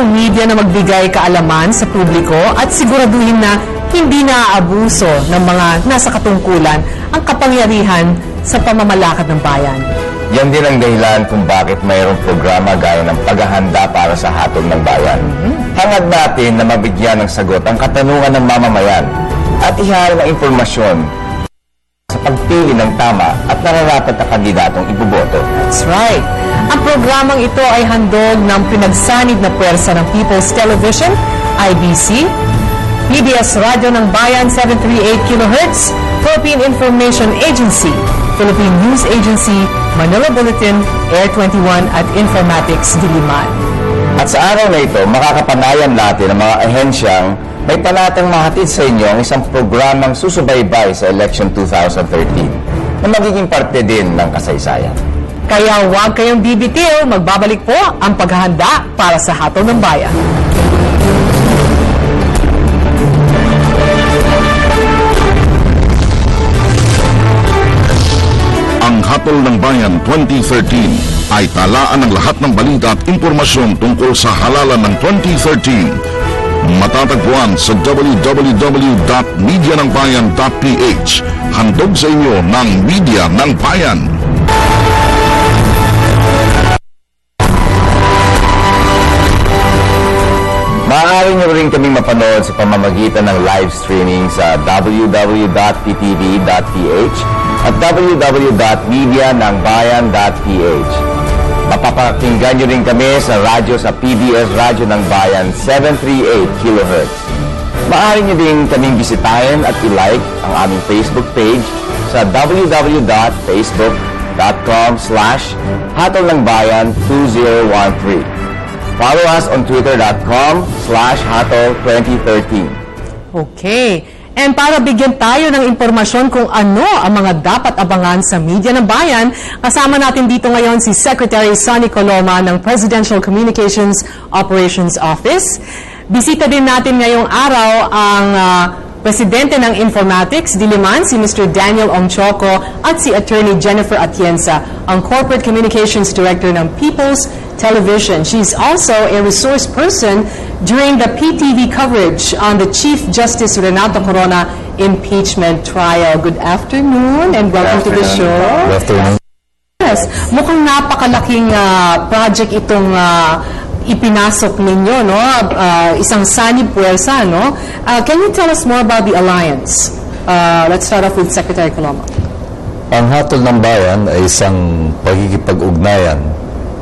ng media na magbigay kaalaman sa publiko at siguraduhin na hindi naaabuso ng mga nasa katungkulan ang kapangyarihan sa pamamalakad ng bayan. Yan din ang dahilan kung bakit mayroong programa gaya ng paghahanda para sa hatol ng bayan. Hangad natin na mabigyan ng sagot ang katanungan ng mamamayan at ihahal ng impormasyon sa pagpili ng tama at nararapat na kandidatong iboboto. That's right. Ang programang ito ay handog ng pinagsanib na pwersa ng People's Television, IBC, PBS Radyo ng Bayan 738 kHz, Philippine Information Agency, Philippine News Agency, Manila Bulletin, Air 21 at Informatics Diliman. At sa araw na ito, makakapanayan natin ang mga ahensyang may panatang mahatid sa inyo ang isang programang susubaybay sa Election 2013 na magiging parte din ng kasaysayan. Kaya huwag kayong bibitiw, magbabalik po ang paghahanda para sa hatol ng bayan. Ang Hatol ng Bayan 2013 ay talaan ng lahat ng balita at impormasyon tungkol sa halalan ng 2013. Matatagpuan sa www.medianangbayan.ph. Handog sa inyo ng Media ng Bayan. Maaari nyo rin kaming mapanood sa pamamagitan ng live streaming sa www.ptv.ph at www.medianangbayan.ph. Mapapakinggan nyo rin kami sa radyo sa PBS Radyo ng Bayan 738 kHz. Maaari nyo din kaming bisitahin at i-like ang aming Facebook page sa www.facebook.com/hatolnangbayan2013. Follow us on twitter.com/hatol2013. Okay. And para bigyan tayo ng impormasyon kung ano ang mga dapat abangan sa Media ng Bayan, kasama natin dito ngayon si Secretary Sonny Coloma ng Presidential Communications Operations Office. Bisita din natin ngayong araw ang Presidente ng Informatics Diliman, si Mr. Daniel Ongchoco, at si Attorney Jennifer Atienza, ang Corporate Communications Director ng People's Television. She's also a resource person during the PTV coverage on the Chief Justice Renato Corona impeachment trial. Good afternoon and welcome to the show. Good afternoon. Yes, mukhang napakalaking project itong ipinasok ninyo, no? Isang sanib puwersa, no? Can you tell us more about the alliance? Let's start off with Secretary Coloma. Ang Hatol ng Bayan ay isang pagkikipag-ugnayan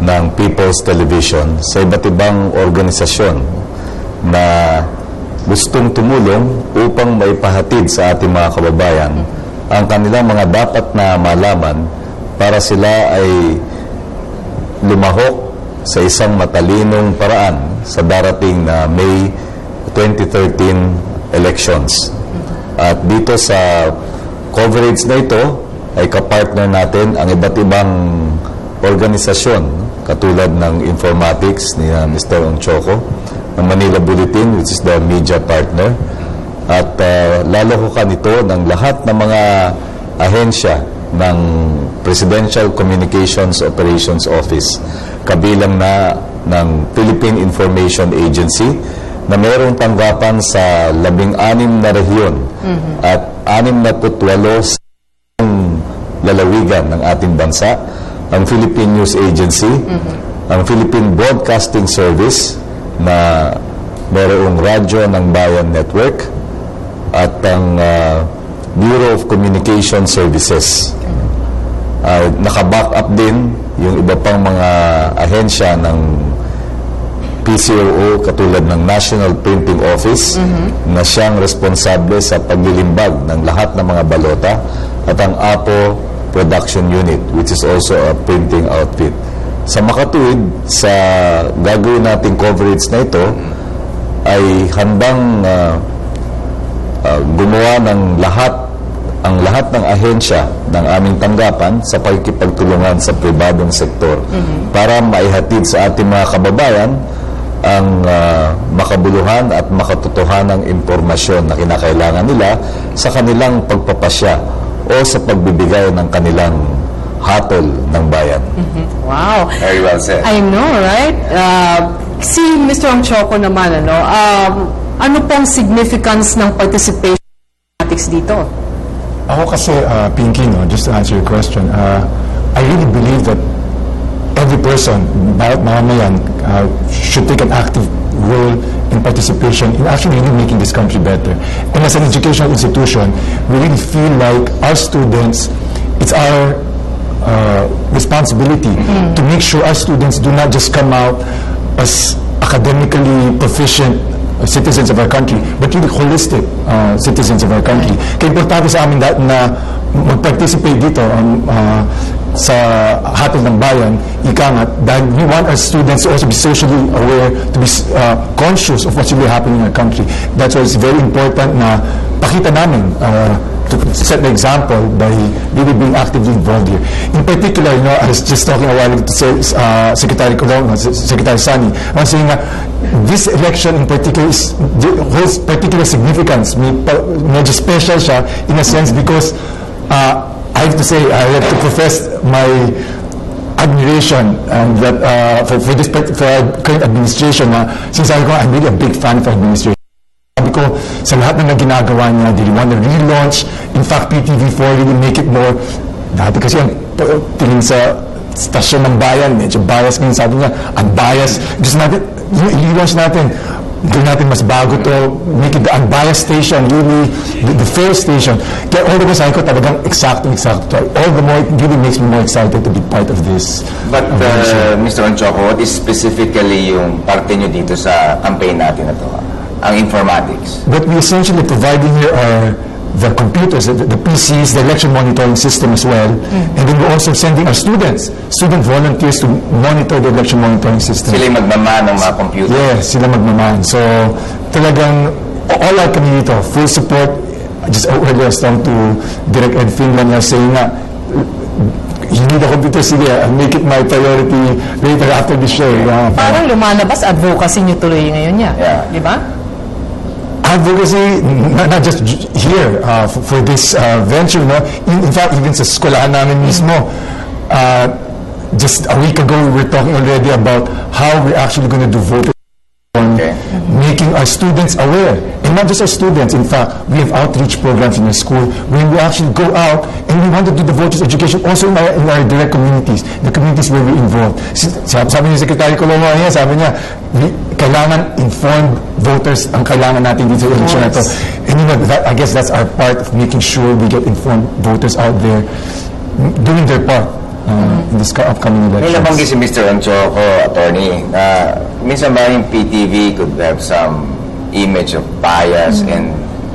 ng People's Television sa iba't ibang organisasyon na gustong tumulong upang maipahatid sa ating mga kababayan ang kanilang mga dapat na malaman para sila ay lumahok sa isang matalinong paraan sa darating na May 2013 elections. At dito sa coverage na ito ay kapartner natin ang iba't ibang organisasyon katulad ng Informatics ni Mr. Ongchoco, ng Manila Bulletin which is the media partner, at lalahukan ito ng lahat ng mga ahensya ng Presidential Communications Operations Office, kabilang na ng Philippine Information Agency na mayroong tanggapan sa 16 na rehiyon at 68 sa lalawigan ng ating bansa, ang Philippine News Agency, ang Philippine Broadcasting Service na mayroong Radyo ng Bayan Network, at ang Bureau of Communication Services. Naka-back up din yung iba pang mga ahensya ng PCOO katulad ng National Printing Office na siyang responsable sa paglilimbag ng lahat ng mga balota, at ang APO Production Unit which is also a printing outfit. Sa makatuwid sa gagawin nating coverage na ito ay handang gumawa ng ang lahat ng ahensya ng aming tanggapan sa pagkikipagtulungan sa pribadong sektor para maihatid sa ating mga kababayan ang makabuluhan at makatotohanang impormasyon na kinakailangan nila sa kanilang pagpapasya o sa pagbibigay ng kanilang hatol ng bayan. Wow. Very well said. I know, right? Si Mr. Ang Choco naman, ano pong significance ng participation dito? Ako kasi, Pinky, just to answer your question, I really believe that every person, bawat mamamayan, should take an active role in participation in actually really making this country better. And as an educational institution, we really feel like our students, it's our responsibility to make sure our students do not just come out as academically proficient citizens of our country, but really holistic citizens of our country. Kaya importante sa amin na mag-participate dito sa Hatol ng Bayan, ika nga, dahil we want our students to also be socially aware, to be conscious of what's really happening in our country. That's why it's very important na pakita namin to set the example by really being actively involved here. In particular, I was just talking a while ago to Secretary Colón, Secretary Sani, I was saying this election in particular holds particular significance. Medyo special siya in a sense because I have to say, I have to profess my admiration and that for our current administration. Since I'm really a big fan of our administration. Sabi ko, sa lahat ng ginagawa niya, they want to relaunch. In fact, PTV4 really make it more. Dati kasi ang tingin sa stasyon ng bayan, medyo bias ngayon. Sabi niya, unbiased. Gusto natin, i-relaunch natin. Gawin natin mas bago to, make it the unbiased station, really, the fair station. Kaya all the more sabi ko talagang exacto. All the more, it really makes me more excited to be part of this. But, Mr. Onchoco, what is specifically yung parte nyo dito sa campaign natin na to? Ang informatics. What we essentially providing here are the computers, the PCs, the election monitoring system as well. And then we're also sending our student volunteers to monitor the election monitoring system. Sila yung magmaman ng mga computer. Yes, sila magmaman. So, talagang, all our community, full support. Just earlier, I was talking to Direct Ed Finland, saying na, you need a computer, sige, I'll make it my priority later after the show. Parang lumalabas, advocacy nyo tuloy ngayon niya. Yeah. Di ba? Advocacy, not just here for this venture, in fact, even sa eskwelahan namin mismo, just a week ago, we were talking already about how we're actually going to do voter on making our students aware. And not just our students, in fact, we have outreach programs in our school where we actually go out and we want to do the voters education also in our direct communities, the communities where we're involved. Sabi ni Secretary Colón niya, sabi niya, kailangan informed voters ang kailangan natin dito sa election na ito. And I guess that's our part of making sure we get informed voters out there doing their part in this upcoming May elections. nabanggit si Mr. Onchoco, attorney, na minsan ba yung PTV could have some image of bias and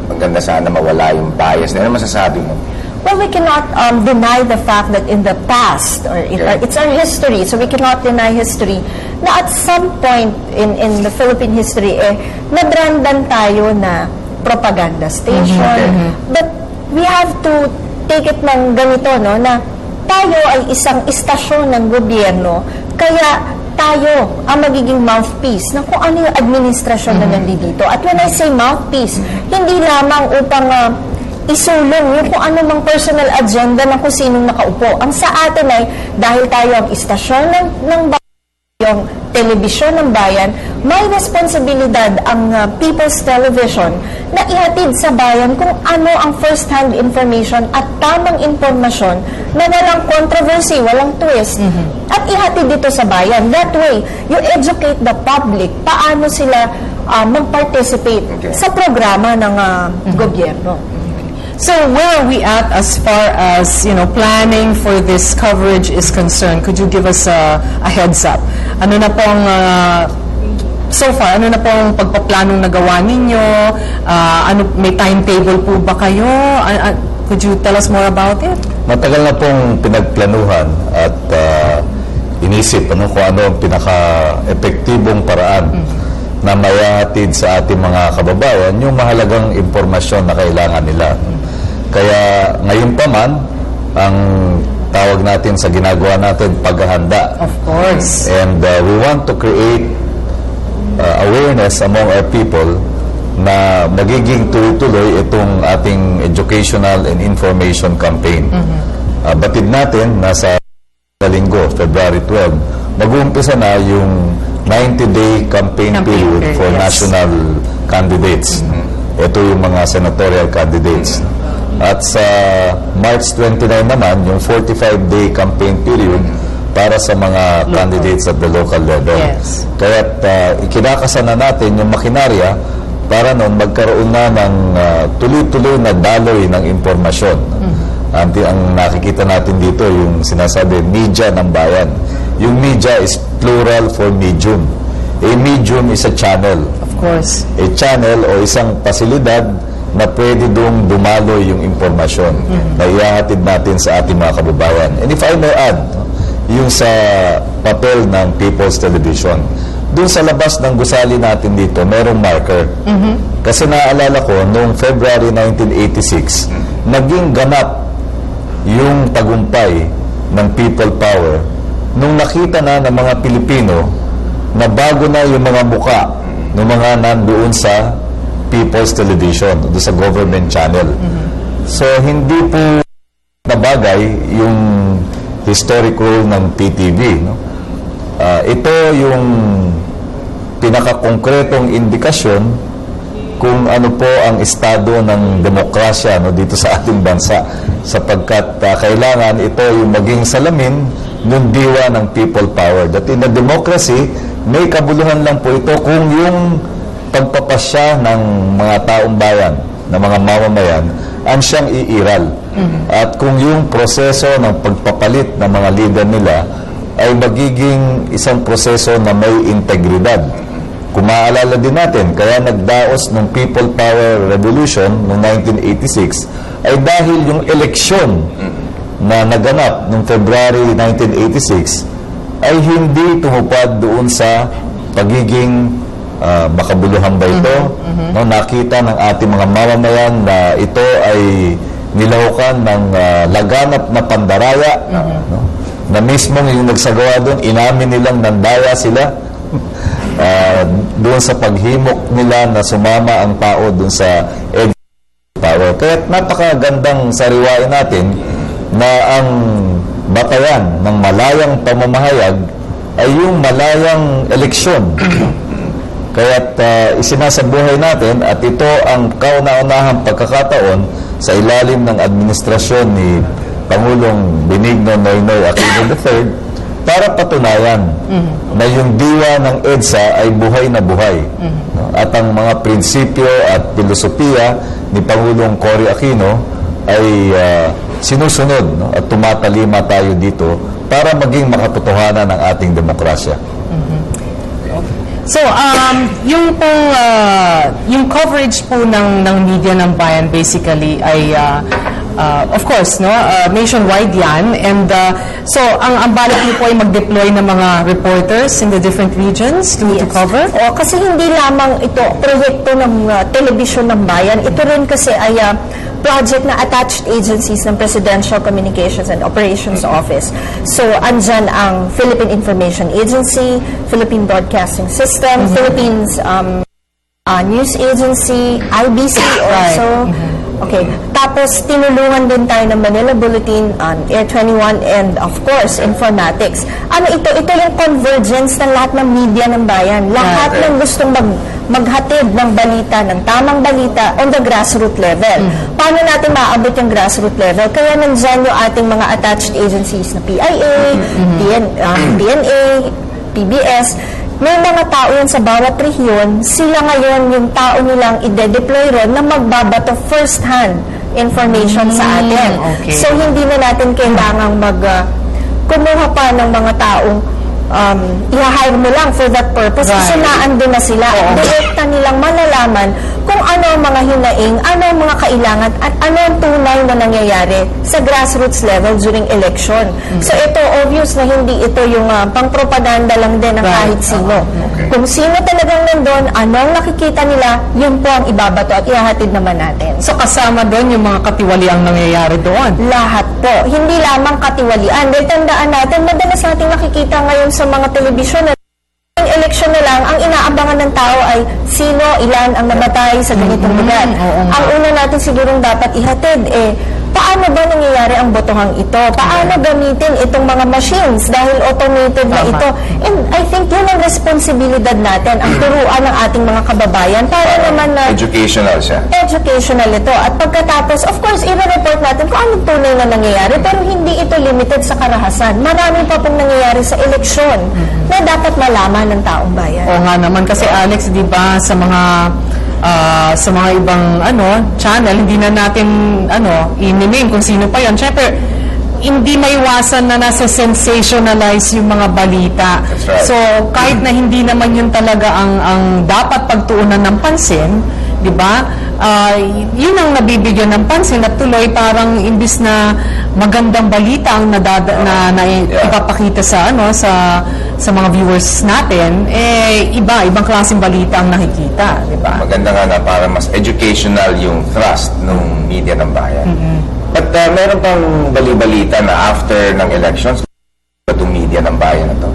maganda sana mawala yung bias. Ano masasabi mo? Well, we cannot deny the fact that in the past, it's our history, so we cannot deny history, na at some point in the Philippine history, nabrandan tayo na propaganda station. But we have to take it ng ganito, na tayo ay isang istasyon ng gobyerno, kaya tayo ang magiging mouthpiece ng kung ano yung administrasyon na nandito. At when I say mouthpiece, hindi lamang upang isulong yung kung ano mang personal agenda ng kung sinong nakaupo. Ang sa atin ay, dahil tayo ang istasyon ng yung telebisyon ng bayan, may responsibilidad ang People's Television na ihatid sa bayan kung ano ang first-hand information at tamang informasyon na walang controversy, walang twist, at ihatid dito sa bayan. That way, you educate the public paano sila mag-participate sa programa ng gobyerno. So where are we at as far as planning for this coverage is concerned? Could you give us a heads up? Ano na pong so far? Ano na pong pagpaplanong nagawa ninyo? May timetable po ba kayo? Could you tell us more about it? Matagal na pong pinagplanuhan at inisip kung ano ang pinaka-epektibong paraan na mayahatid sa ating mga kababayan yung mahalagang impormasyon na kailangan nila. Kaya ngayon pa man, ang tawag natin sa ginagawa natin, paghahanda. Of course. And we want to create awareness among our people na magiging tuloy-tuloy itong ating educational and information campaign. Batid natin na sa linggo, February 12, mag-uumpisa na yung 90-day campaign period for yes. national candidates. Ito yung mga senatorial candidates. At sa March 29 naman, yung 45-day campaign period para sa mga candidates at the local level. Yes. Kaya't ikinakasana natin yung makinarya para noon magkaroon na ng tuloy-tuloy na daloy ng impormasyon. Ang nakikita natin dito, yung sinasabi, media ng bayan. Yung media is plural for medium. A medium is a channel. Of course. A channel o isang pasilidad na pwede doong dumaloy yung impormasyon na ihahatid natin sa ating mga kababayan. And if I may add, yung sa papel ng People's Television, doon sa labas ng gusali natin dito, merong marker. Kasi naaalala ko, noong February 1986, naging ganap yung tagumpay ng people power nung nakita na ng mga Pilipino na bago na yung mga muka ng mga nandoon sa People's Television, doon sa government channel. So, hindi po nabagay yung historic role ng PTV. No? Ito yung pinakakongkretong indikasyon kung ano po ang estado ng demokrasya dito sa ating bansa, sapagkat kailangan ito yung maging salamin ng diwa ng people power. That in a democracy, may kabuluhan lang po ito kung yung pagpapasya ng mga taong bayan, ng mga mamamayan, ang siyang iiral. At kung yung proseso ng pagpapalit ng mga leader nila ay magiging isang proseso na may integridad. Kung maaalala din natin, kaya nagdaos ng People Power Revolution noong 1986 ay dahil yung eleksyon na naganap noong February 1986 ay hindi tumupad doon sa pagiging makabuluhan ba ito. No, nakita ng ating mga mamamayan na ito ay nilahukan ng laganap na pandaraya, no, na mismo yung nagsagawa doon, inamin nilang nandaya sila doon sa paghimok nila na sumama ang tao doon sa power. Kaya napakagandang sariwain natin na ang batayan ng malayang pamamahayag ay yung malayang eleksyon. Kaya't isinasabuhay natin at ito ang kauna-unahang pagkakataon sa ilalim ng administrasyon ni Pangulong Benigno Noynoy Aquino III para patunayan na yung diwa ng EDSA ay buhay na buhay. No? At ang mga prinsipyo at filosofiya ni Pangulong Cory Aquino ay sinusunod, no? At tumatalima tayo dito para maging makatotohanan ng ating demokrasya. So, yung pong, yung coverage po ng media ng bayan basically ay, of course, no, nationwide yan. And so, ang balak niyo po ay mag-deploy ng mga reporters in the different regions to cover? O, kasi hindi lamang ito proyekto ng telebisyon ng bayan. Ito rin kasi ay project na attached agencies ng Presidential Communications and Operations Office. So, andyan ang Philippine Information Agency, Philippine Broadcasting System, Philippines News Agency, IBC also. Okay. Tapos, tinulungan din tayo ng Manila Bulletin, Air 21, and of course, Informatics. Ano ito? Ito yung convergence ng lahat ng media ng bayan. Lahat ng gustong maghatid ng balita, ng tamang balita on the grassroots level. Paano natin maaabot yung grassroots level? Kaya nandyan yung ating mga attached agencies na PIA, DNA, PBS. May mga tao yan sa bawat rehiyon, sila ngayon yung tao nilang ide-deploy ron na magbabato first-hand information sa atin. Okay. So, hindi na natin kailangang kumuha pa ng mga taong i-hire mo lang for that purpose. Right. Kasi naandun na sila. Direkta nilang malalaman kung ano ang mga hinaing, ano ang mga kailangan, at ano ang tunay na nangyayari sa grassroots level during election. So ito, obvious na hindi ito yung pang-propaganda lang din ng kahit sino. Kung sino talagang nandun, ano ang nakikita nila, yun po ang ibabato at ihahatid naman natin. So, kasama doon yung mga katiwaliang nangyayari doon? Lahat po. Hindi lamang katiwalian. Dahil tandaan natin, madalas natin nakikita ngayon sa mga telebisyon na eleksyon na lang, ang inaabangan ng tao ay sino, ilan ang nabatay sa ganitong lugar. Ang una natin sigurong dapat ihatid, paano ba nangyayari ang botohang ito? Paano gamitin itong mga machines dahil automated na Tama. ito? And I think yun ang responsibilidad natin, ang turuan ng ating mga kababayan para naman na Educational siya. educational ito. At pagkatapos, of course, i-report natin kung anong tunay na nangyayari, pero hindi ito limited sa karahasan. Marami pa pong nangyayari sa eleksyon na dapat malaman ng taong bayan. Oo nga naman kasi Alex, 'di ba, sa mga ibang channel, hindi na natin i-name kung sino pa 'yon. Syempre, hindi maiwasan na nasa sensationalize yung mga balita. That's right. So, kahit na hindi naman yun talaga ang dapat pagtuunan ng pansin, 'di ba? Yun ang nabibigyan ng pansin at tuloy parang imbis na magandang balita ang ipapakita sa sa mga viewers natin, ibang klaseng balita ang nakikita, 'di ba? Maganda nga na para mas educational yung thrust ng media ng bayan. But meron pang bali-balita na after ng elections, itong media ng bayan na to.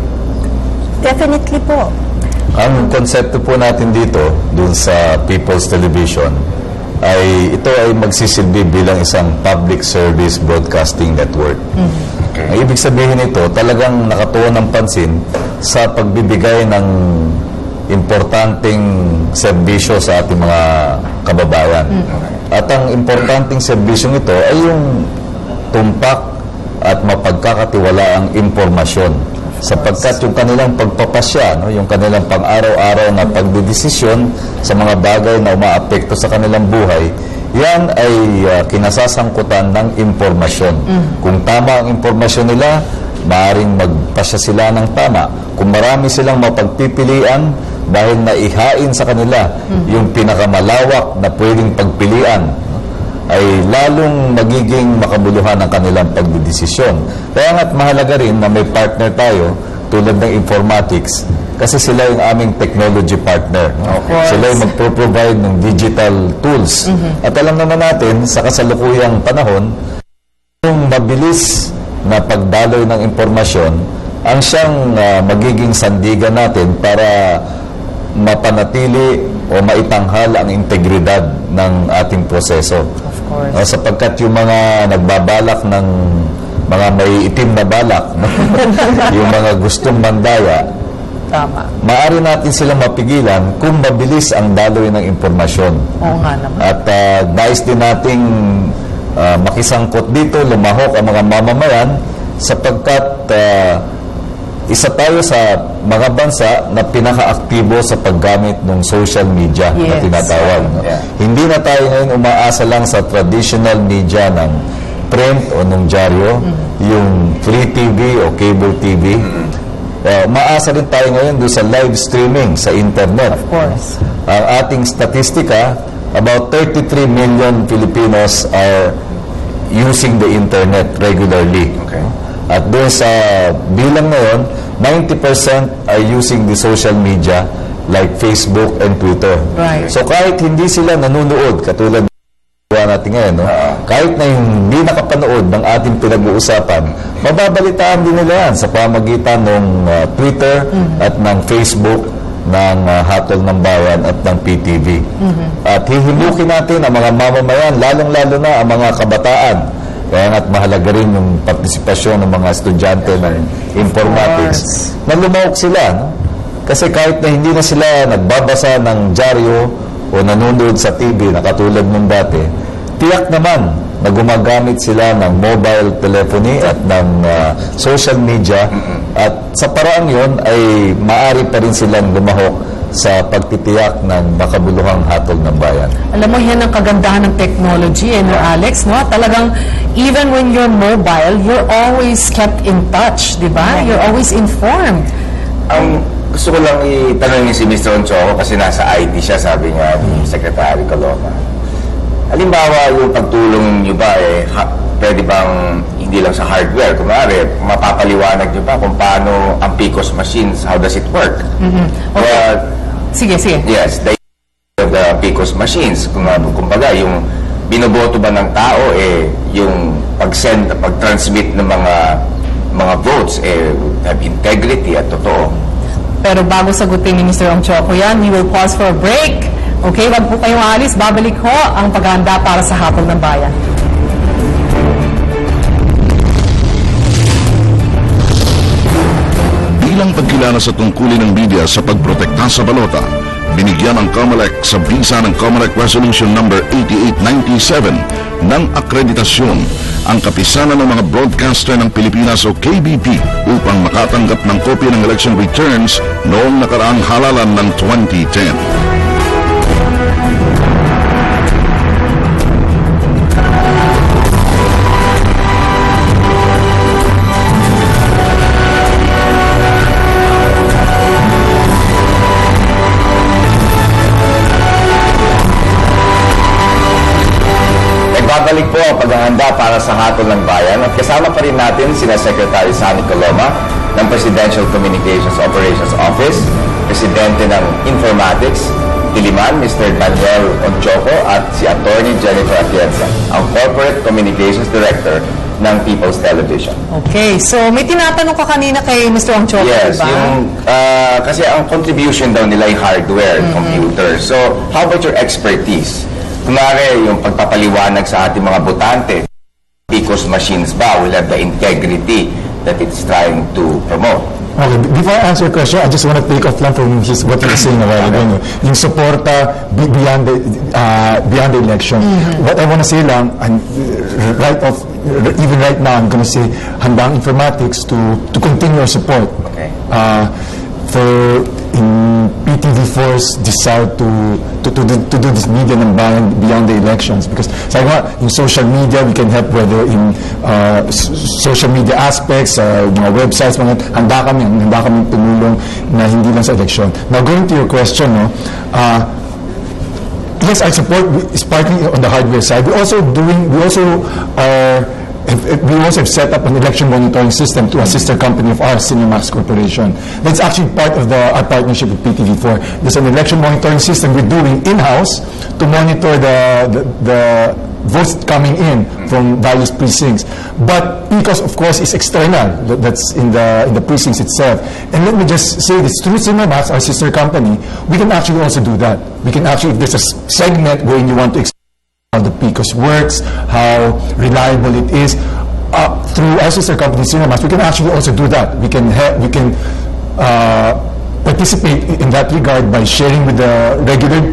Definitely po. Ang konsepto po natin dito, dun sa People's Television, ay ito ay magsisilbi bilang isang public service broadcasting network. Okay. Ang ibig sabihin nito, talagang nakatuon ng pansin sa pagbibigay ng importanteng serbisyo sa ating mga kababayan. At ang importanteng serbisyong ito ay yung tumpak at mapagkakatiwalaang impormasyon, sapagkat yung kanilang pagpapasya, yung kanilang pang-araw-araw na pagdedesisyon sa mga bagay na umaapekto sa kanilang buhay, yan ay kinasasangkutan ng impormasyon. Kung tama ang impormasyon nila, maaaring magpasya sila ng tama. Kung marami silang mapagpipilian dahil naihain sa kanila yung pinakamalawak na pwedeng pagpilian, ay lalong magiging makabuluhan ang kanilang pagdedesisyon. Kaya nga't mahalaga rin na may partner tayo tulad ng informatics, kasi sila yung aming technology partner. Sila yung magpro-provide ng digital tools. At alam naman natin, sa kasalukuyang panahon, yung mabilis na pagdaloy ng impormasyon ang siyang magiging sandigan natin para mapanatili o maitanghal ang integridad ng ating proseso. Of course. Sapagkat yung mga nagbabalak ng mga may itim na balak, yung mga gustong mandaya, Tama. maaari natin silang mapigilan kung mabilis ang daloy ng impormasyon. Oo nga naman. At nais din nating makisangkot dito, lumahok ang mga mamamayan, sapagkat isa tayo sa mga bansa na pinaka-aktibo sa paggamit ng social media na Yes. tinatawag. No? Yeah. Hindi na tayo ngayon umaasa lang sa traditional media ng print o ng dyaryo, yung free TV o cable TV. Maasa rin tayo ngayon doon sa live streaming sa internet. Of course. Ang ating statistika, about 33 million Filipinos are using the internet regularly. Okay. At doon sa bilang ngayon, 90% are using the social media like Facebook and Twitter. Right. So kahit hindi sila nanonood, katulad ng natin ngayon, no? Kahit na hindi nakapanood ng ating pinag-uusapan, mababalitaan din nila yan sa pamagitan ng Twitter at ng Facebook, ng Hatol ng Bayan at ng PTV. At hihimukin natin ang mga mamamayan, lalong-lalo na ang mga kabataan. Kaya nga't mahalaga rin yung partisipasyon ng mga estudyante ng informatics na lumahok sila. No? Kasi kahit na hindi na sila nagbabasa ng dyaryo o nanonood sa TV na katulad ng dati, tiyak naman na gumagamit sila ng mobile telephony at ng social media, at sa paraang yon ay maaari pa rin silang lumahok sa pagtitiyak ng makabuluhang hatol ng bayan. Alam mo, yan ang kagandahan ng technology, no, Alex, no? Talagang, even when you're mobile, you're always kept in touch, di ba? You're always informed. Ang gusto ko lang itanong ni si Mr. Onchoco kasi nasa IT siya, sabi nga ni Secretary Coloma. Halimbawa, yung pagtulong nyo ba, pwede bang hindi lang sa hardware? Kunwari, mapapaliwanag nyo ba kung paano ang PCOS machines, how does it work? Sige. Yes, the PCOS machines, kumbaga, yung binoboto ba ng tao, yung pag-transmit ng mga votes, have integrity at totoo. Pero bago sagutin ni Mr. Onchoco yan, we will pause for a break. Okay, wag po kayong alis. Babalik ho ang paghahanda para sa Hatol ng Bayan. Bilang pagkilala sa tungkulin ng media sa pagprotekta sa balota, binigyan ang COMELEC sa visa ng COMELEC Resolution Number 8897 ng akreditasyon ang kapisanan ng mga broadcaster ng Pilipinas o KBP upang makatanggap ng kopya ng election returns noong nakaraang halalan ng 2010. Nagbabalik po ang paghahanda para sa hatol ng bayan at kasama pa rin natin sina Secretary Sonny Coloma ng Presidential Communications Operations Office, Presidente ng Informatics, Diliman, Mr. Daniel Onchoco at si Attorney Jennifer Atienza, ang Corporate Communications Director ng People's Television. Okay, so may tinatanong ka kanina kay Mr. Onchoco, Yes, diba? kasi ang contribution daw nila ay hardware, computer. So, how about your expertise? Kunwari, yung pagpapaliwanag sa ating mga botante, because machines ba will have the integrity that it's trying to promote? Okay, before I answer your question, I just want to take offline from what he was saying a while ago. No? Yung suporta beyond the election. What I want to say lang, and even right now, I'm going to say, handang informatics to continue our support. Okay. For in PTV4's desire to do this media ng bayan beyond the elections, because sabi nga, in social media we can help, whether in social media aspects, mga websites, mga handa kami tumulong na hindi lang sa election. Now going to your question, no, yes, our support is partly on the hardware side. We also have set up an election monitoring system to a sister company of ours, Cinemax Corporation. That's actually part of our partnership with PTV4. There's an election monitoring system we're doing in-house to monitor the votes coming in from various precincts. But because, of course, it's external. That's in the precincts itself. And let me just say this, through Cinemax, our sister company, we can actually also do that. We can actually, if there's a segment where you want to how the PCOS works, how reliable it is. Through our sister company, Cinemax, we can actually also do that. We can participate in that regard by sharing with the regular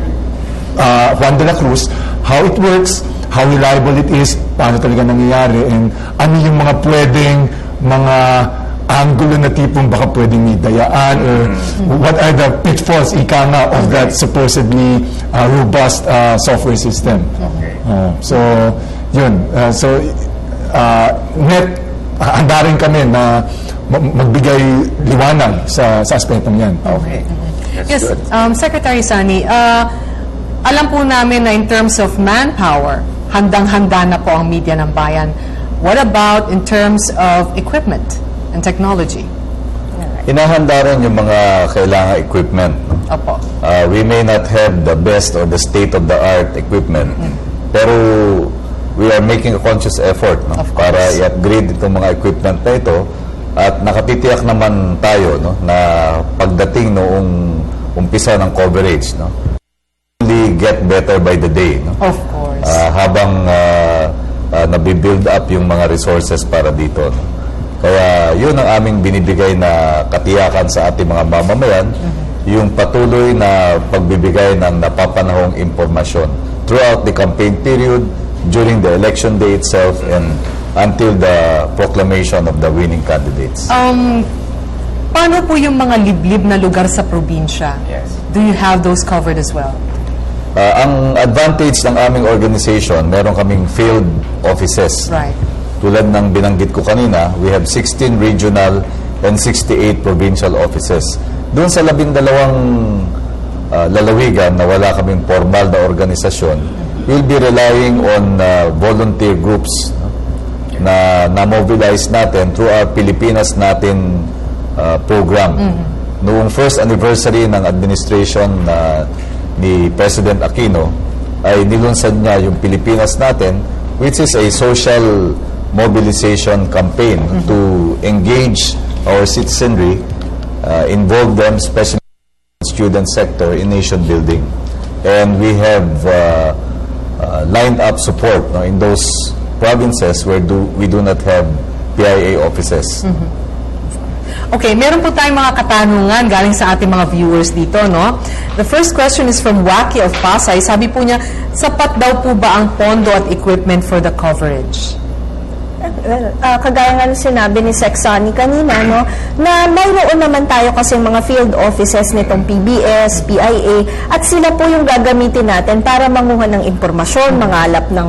Juan de la Cruz how it works, how reliable it is, paano talaga nangyayari, and ano yung mga pwedeng mga angulo na tipong baka pwedeng may dayaan, or what are the pitfalls, ika nga, of that supposedly robust software system. So, yun. Net, handa rin kami na magbigay liwanag sa aspetong yan. Okay. That's Yes, good. Secretary Sonny, alam po namin na in terms of manpower, handang-handa na po ang media ng bayan. What about in terms of equipment and technology? Inahanda rin yung mga kailangang equipment. Opo. We may not have the best or the state-of-the-art equipment, pero we are making a conscious effort, no, Of course. para i-upgrade itong mga equipment na ito, at nakatitiyak naman tayo, no, na pagdating noong umpisa ng coverage, no, only get better by the day, no, Of course. habang nabibuild up yung mga resources para dito, no. Kaya yun ang aming binibigay na katiyakan sa ating mga mamamayan, yung patuloy na pagbibigay ng napapanahong impormasyon throughout the campaign period, during the election day itself, and until the proclamation of the winning candidates. Paano po yung mga liblib na lugar sa probinsya? Yes. Do you have those covered as well? Ang advantage ng aming organization, meron kaming field offices. Right. Tulad ng binanggit ko kanina, we have 16 regional and 68 provincial offices. Doon sa 12 lalawigan na wala kaming formal na organisasyon, we'll be relying on volunteer groups na mobilize natin through our Pilipinas Natin program. Noong first anniversary ng administration ni President Aquino, ay nilunsad niya yung Pilipinas Natin, which is a social mobilization campaign to engage our citizenry, involve them, especially student sector, in nation building. And we have lined up support, no, in those provinces where we do not have PIA offices. Okay, meron po tayong mga katanungan galing sa ating mga viewers dito, no? The first question is from Waki of Pasay. Sabi po niya, sapat daw po ba ang pondo at equipment for the coverage? Well, kagaya nga ng sinabi ni Sexani kanina, no, na mayroon naman tayo kasi mga field offices nitong PBS, PIA, at sila po yung gagamitin natin para manguha ng impormasyon, mangalap ng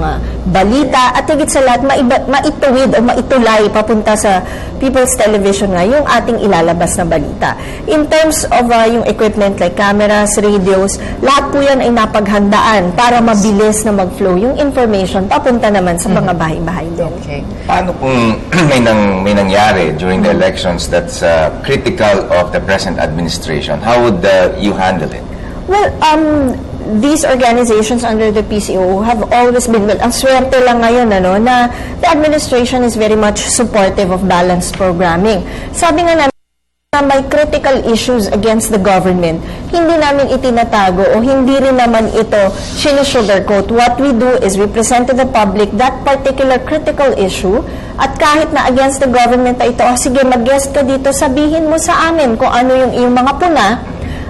balita, at higit sa lahat, maituwid o maitulay papunta sa People's Television nga yung ating ilalabas na balita. In terms of yung equipment like cameras, radios, lahat po yan ay napaghandaan para mabilis na mag-flow yung information papunta naman sa mga bahay-bahay din. Okay. Paano kung may nangyari during the elections that's critical of the present administration? How would you handle it? Well, these organizations under the PCO have always been, well, ang swerte lang ngayon, ano, na the administration is very much supportive of balanced programming. Sabi nga namin, na may critical issues against the government, hindi namin itinatago o hindi rin naman ito sinusugarcoat. What we do is we present to the public that particular critical issue, at kahit na against the government na ito, sige, mag-guest ka dito, sabihin mo sa amin kung ano yung iyong mga puna,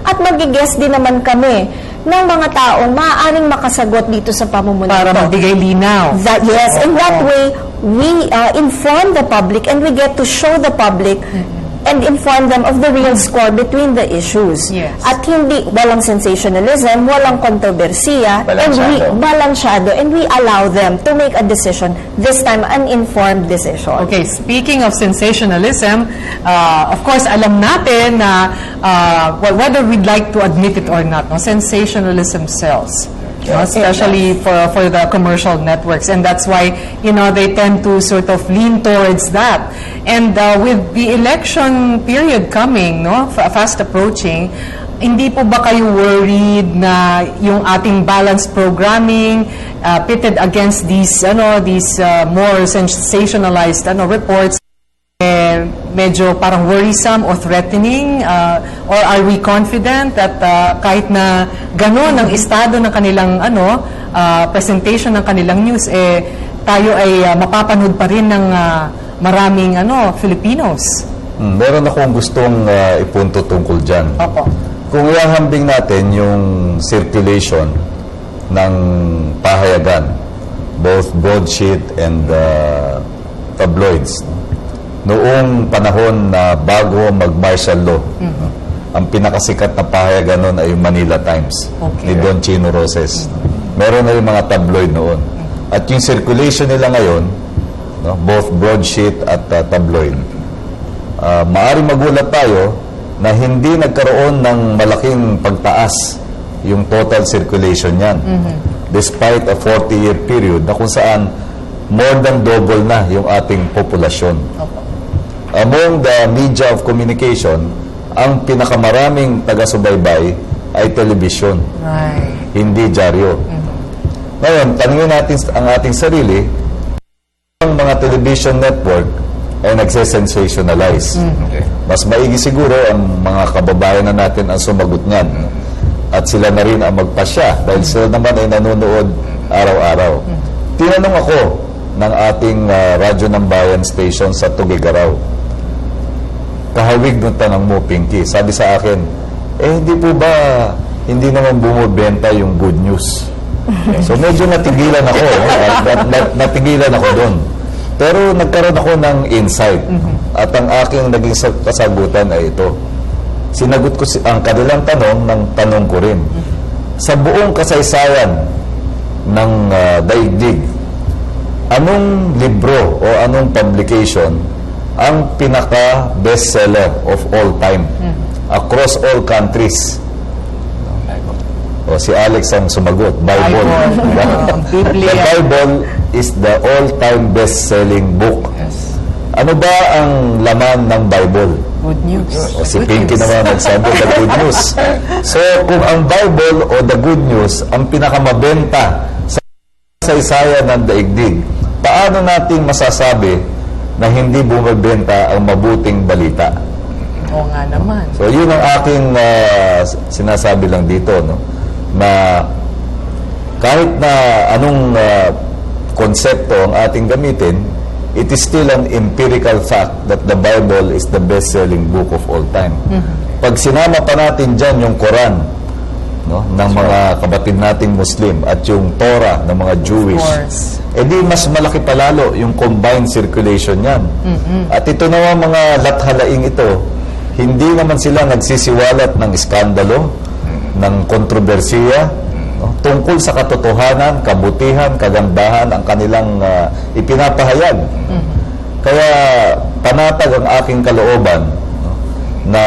at mag-guest din naman kami ng mga taong maaaring makasagot dito sa pamumuno Para ito. magbigay linaw. That, yes, and that way, we inform the public and we get to show the public and inform them of the real score between the issues. Yes. At hindi, walang sensationalism, walang kontrobersiya, balansyado, and we allow them to make a decision, this time an informed decision. Okay, speaking of sensationalism, of course, alam natin na well, whether we'd like to admit it or not, no, sensationalism sells. No, especially for the commercial networks, and that's why they tend to sort of lean towards that. And with the election period coming, no, fast approaching, hindi po ba kayo worried na yung ating balanced programming pitted against these more sensationalized reports, medyo parang worrisome or threatening, or are we confident that kahit na gano'n ang estado ng kanilang presentation ng kanilang news, tayo ay mapapanood pa rin ng maraming Filipinos? Meron akong gustong ipunto tungkol dyan. Opo. Kung ihahambing natin yung circulation ng pahayagan, both broadsheet and tabloids, noong panahon na bago mag-martial law, ang pinakasikat na pahayagan noon ay yung Manila Times ni Don Chino Roses. Meron na yung mga tabloid noon. At yung circulation nila ngayon, both broadsheet at tabloid, maaari magulat tayo na hindi nagkaroon ng malaking pagtaas yung total circulation niyan. Despite a 40-year period na kung saan more than double na yung ating populasyon. Among the media of communication, ang pinakamaraming taga-subaybay ay television, hindi dyaryo. Ngayon, tanungin natin ang ating sarili, ang mga television network ay nagse-sensationalize. Mas maigi siguro ang mga kababayan na natin ang sumagot niyan. At sila na rin ang magpasya dahil sila naman ay nanonood araw-araw. Tinanong ako ng ating Radyo ng Bayan station sa Tugigaraw. Kahawig ng tanong mo, Pinky. Sabi sa akin, hindi po ba hindi naman bumibenta yung good news? So medyo natigilan ako. Natigilan ako doon. Pero nagkaroon ako ng insight. At ang aking naging kasagutan ay ito. Sinagot ko ang kanilang tanong ng tanong ko rin. Sa buong kasaysayan ng daigdig, anong libro o anong publication ang pinaka-bestseller of all time across all countries? O si Alex ang sumagot, Bible. The Bible is the all-time best-selling book. Ano ba ang laman ng Bible? Good news. O si Pinky naman nagsabi, the good news. So, kung ang Bible o the good news ang pinakamabenta sa kasaysayan ng daigdig, paano natin masasabi na hindi bumibenta ang mabuting balita? Oo nga naman. So, yun ang aking sinasabi lang dito, no? Na kahit na anong konsepto ang ating gamitin, it is still an empirical fact that the Bible is the best-selling book of all time. Pag sinama pa natin dyan yung Quran, no, ng mga kapatid nating Muslim at yung Torah ng mga Jewish, course. di mas malaki palalo yung combined circulation yan. At ito naman mga lathalaing ito, hindi naman sila nagsisiwalat ng iskandalo, ng kontrobersiya, no, tungkol sa katotohanan, kabutihan, kagandahan ang kanilang ipinapahayag. Kaya panatag ang aking kalooban, no, na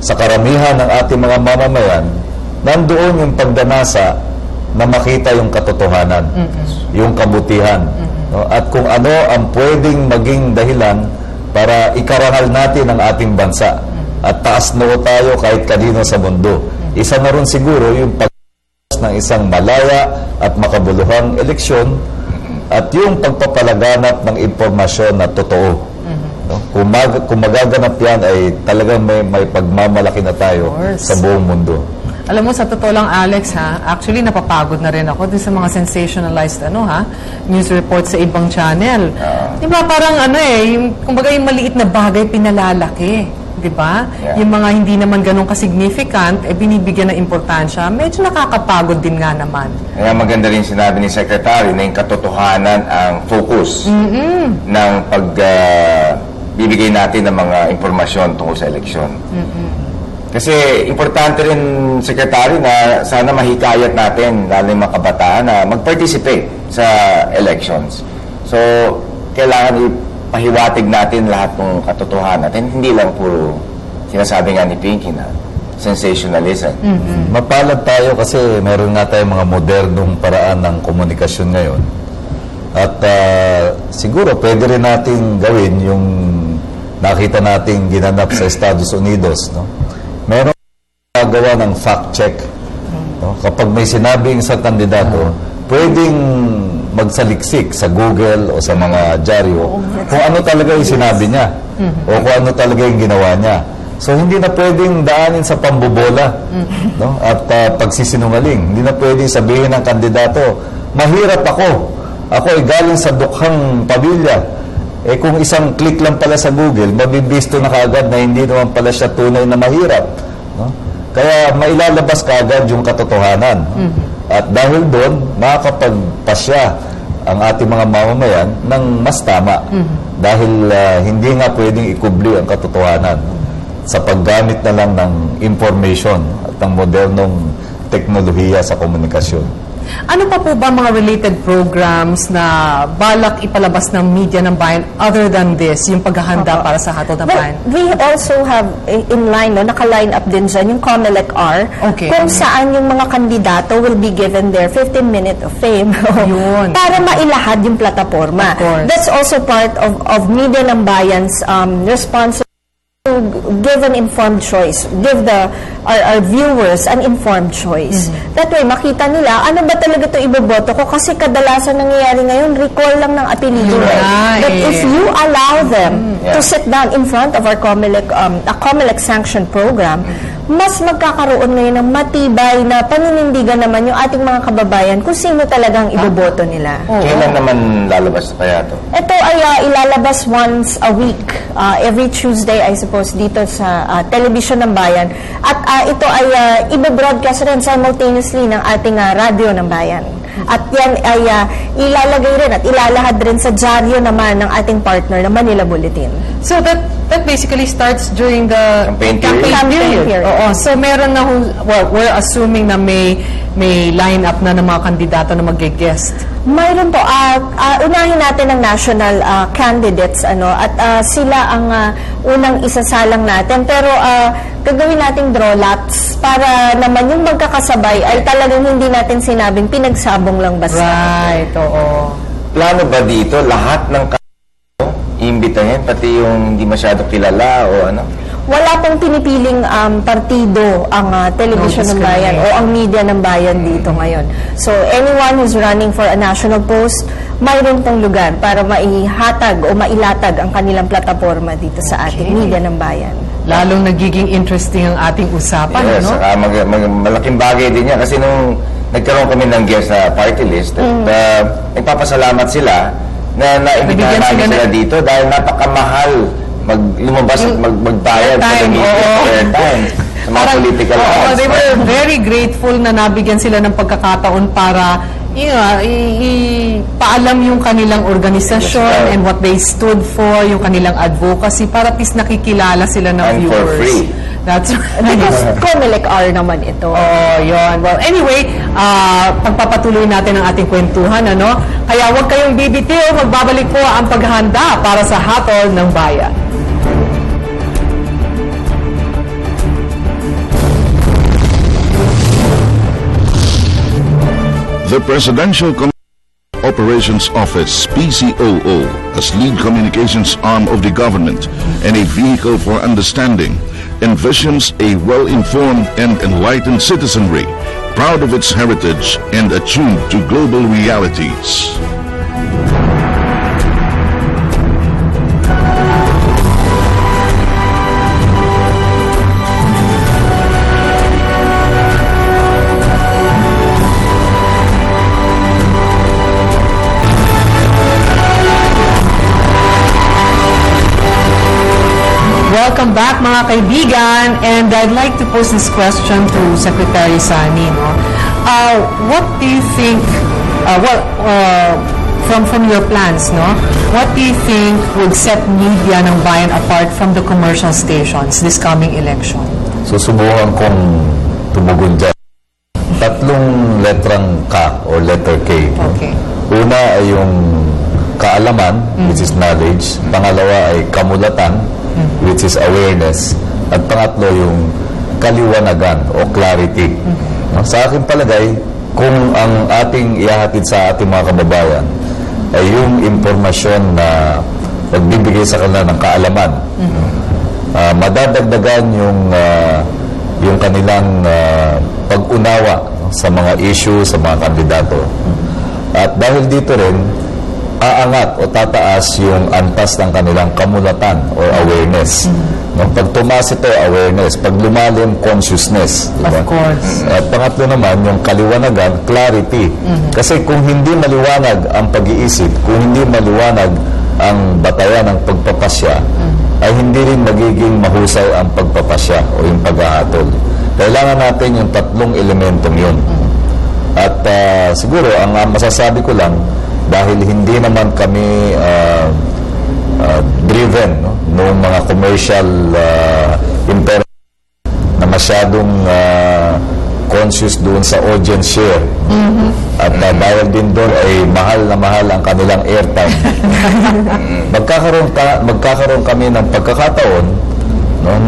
sa karamihan ng ating mga mamamayan, nandoon yung pagdanasa na makita yung katotohanan, yung kabutihan, no, at kung ano ang pwedeng maging dahilan para ikarangal natin ang ating bansa at taas noo tayo kahit kanino sa mundo. Isa na rin siguro yung ng isang malaya at makabuluhang eleksyon at yung pagpapalaganap ng impormasyon na totoo. No? Kung magaganap yan ay talagang may pagmamalaki na tayo course. sa buong mundo. Alam mo, sa totoo lang, Alex, actually, napapagod na rin ako din sa mga sensationalized, news report sa ibang channel. Di ba, parang kumbaga yung maliit na bagay pinalalaki. Di ba? Yeah. Yung mga hindi naman ganun ka-significant, binibigyan ng importansya. Medyo nakakapagod din nga naman. Kaya maganda rin sinabi ni Secretary na yung katotohanan ang focus ng pagbibigay natin ng mga impormasyon tungkol sa eleksyon. Kasi importante rin, Secretary, na sana mahikayat natin, lalo yung mga kabataan, na mag-participate sa elections. So, kailangan ipahiwatig natin lahat ng katotohanan. At hindi lang puro sinasabi nga ni Pinky na sensationalism. Mapalad tayo kasi meron nga tayong mga modernong paraan ng komunikasyon ngayon. At siguro pwede rin nating gawin yung nakita nating ginanap sa Estados Unidos, no? Meron gawa ng fact check, no? Kapag may sinabing isang kandidato, pwedeng magsaliksik sa Google o sa mga dyaryo kung ano talaga yung sinabi niya o kung ano talaga yung ginawa niya. So hindi na pwedeng daanin sa pambobola, no? At pagsisinungaling. Hindi na pwedeng sabihin ng kandidato, mahirap ako. Ako ay galing sa dukhang pamilya. Kung isang click lang pala sa Google, mabibisto na kaagad na hindi naman pala siya tunay na mahirap. No? Kaya mailalabas kaagad yung katotohanan. At dahil doon, makakapagpasya ang ating mga mamamayan ng mas tama. Dahil hindi nga pwedeng ikubli ang katotohanan sa paggamit na lang ng information at ng modernong teknolohiya sa komunikasyon. Ano pa po ba mga related programs na balak ipalabas ng media ng bayan other than this, yung paghahanda para sa hatol ng bayan? We also have in line, naka-line up din dyan, yung COMELEC R, Okay. kung saan yung mga kandidato will be given their 15-minute of fame Yun. para mailahad yung plataforma. Of course. That's also part of Media ng Bayan's responsibility to give an informed choice, give our viewers an informed choice. That way, makita nila, ano ba talaga ito iboboto ko? Kasi kadalasan nangyayari ngayon, recall lang ng apelido. Right. But if you allow them to sit down in front of our COMELEC, a COMELEC sanctioned program, mas magkakaroon ngayon ng matibay na paninindigan naman yung ating mga kababayan kung sino talagang iboboto nila. Kailan naman lalabas kaya ito? Ito ay ilalabas once a week, every Tuesday, I suppose, dito sa television ng bayan. At ito ay ibe-broadcast rin simultaneously ng ating radyo ng bayan. At yan ay ilalagay rin at ilalahad rin sa dyaryo naman ng ating partner na Manila Bulletin. So that basically starts during the Campaign period. Oo. So meron na, we're assuming na may line-up na ng mga kandidato na mag-guest. Mayroon po. Unahin natin ang national candidates at sila ang unang isasalang natin. Pero gagawin nating draw lots para naman yung magkakasabay ay talagang hindi natin sinabing pinagsabong lang basta. Right, oo. Plano ba dito lahat ng iimbitahin, pati yung hindi masyado kilala o ano? Wala pong pinipiling partido ang television ng bayan o ang media ng bayan dito ngayon. So, anyone who's running for a national post, mayroon pong lugar para maihatag o mailatag ang kanilang plataforma dito sa ating media ng bayan. Lalong nagiging interesting ang ating usapan, Yes, no? saka malaking bagay din yan kasi nung nagkaroon kami ng guest sa party list, at nagpapasalamat sila na Nabigyan naimbitahan namin sila sila ng- dito dahil napakamahal lumabas at magbayad sa Airtime, media, oo. airtime, sa mga political Oo, ads. they were very grateful na nabigyan sila ng pagkakataon para paalam yung kanilang organisasyon Yes, and what they stood for, yung kanilang advocacy, para at least nakikilala sila ng And for viewers. free. That's Because right. COMELEC R naman ito. Oh, yun. Well, anyway, pagpapatuloy natin ang ating kwentuhan, ano? Kaya huwag kayong bibitiw, magbabalik po ang paghahanda para sa Hatol ng Bayan. The Presidential Operations Office, PCOO, as lead communications arm of the government and a vehicle for understanding, envisions a well-informed and enlightened citizenry, proud of its heritage and attuned to global realities. Welcome back mga kaibigan, and I'd like to pose this question to Secretary Sani. No? What do you think, from your plans, no? What do you think would set media ng bayan apart from the commercial stations this coming election? Susubukan kong tumugon dyan. Tatlong letrang K or letter K. Okay. Una ay yung kaalaman, which is knowledge. Pangalawa ay kamulatan, which is awareness. At pangatlo yung kaliwanagan o clarity. No? Sa akin palagay, kung ang ating ihahatid sa ating mga kababayan ay yung impormasyon na nagbibigay sa kanila ng kaalaman, madadagdagan yung kanilang pag-unawa sa mga issue, sa mga kandidato. At dahil dito rin, aangat o tataas yung antas ng kanilang kamulatan or awareness. No? Pag tumaas ito, awareness. Pag lumalim, consciousness. Diba? Of course. At pangatlo naman, yung kaliwanagan, clarity. Kasi kung hindi maliwanag ang pag-iisip, kung hindi maliwanag ang batayan ng pagpapasya, ay hindi rin magiging mahusay ang pagpapasya o yung paghahatol. Kailangan natin yung tatlong elementong yun. At siguro, ang masasabi ko lang, dahil hindi naman kami driven noong mga commercial imperative na masyadong conscious doon sa audience share. At dahil din doon ay mahal ang kanilang airtime. magkakaroon kami ng pagkakataon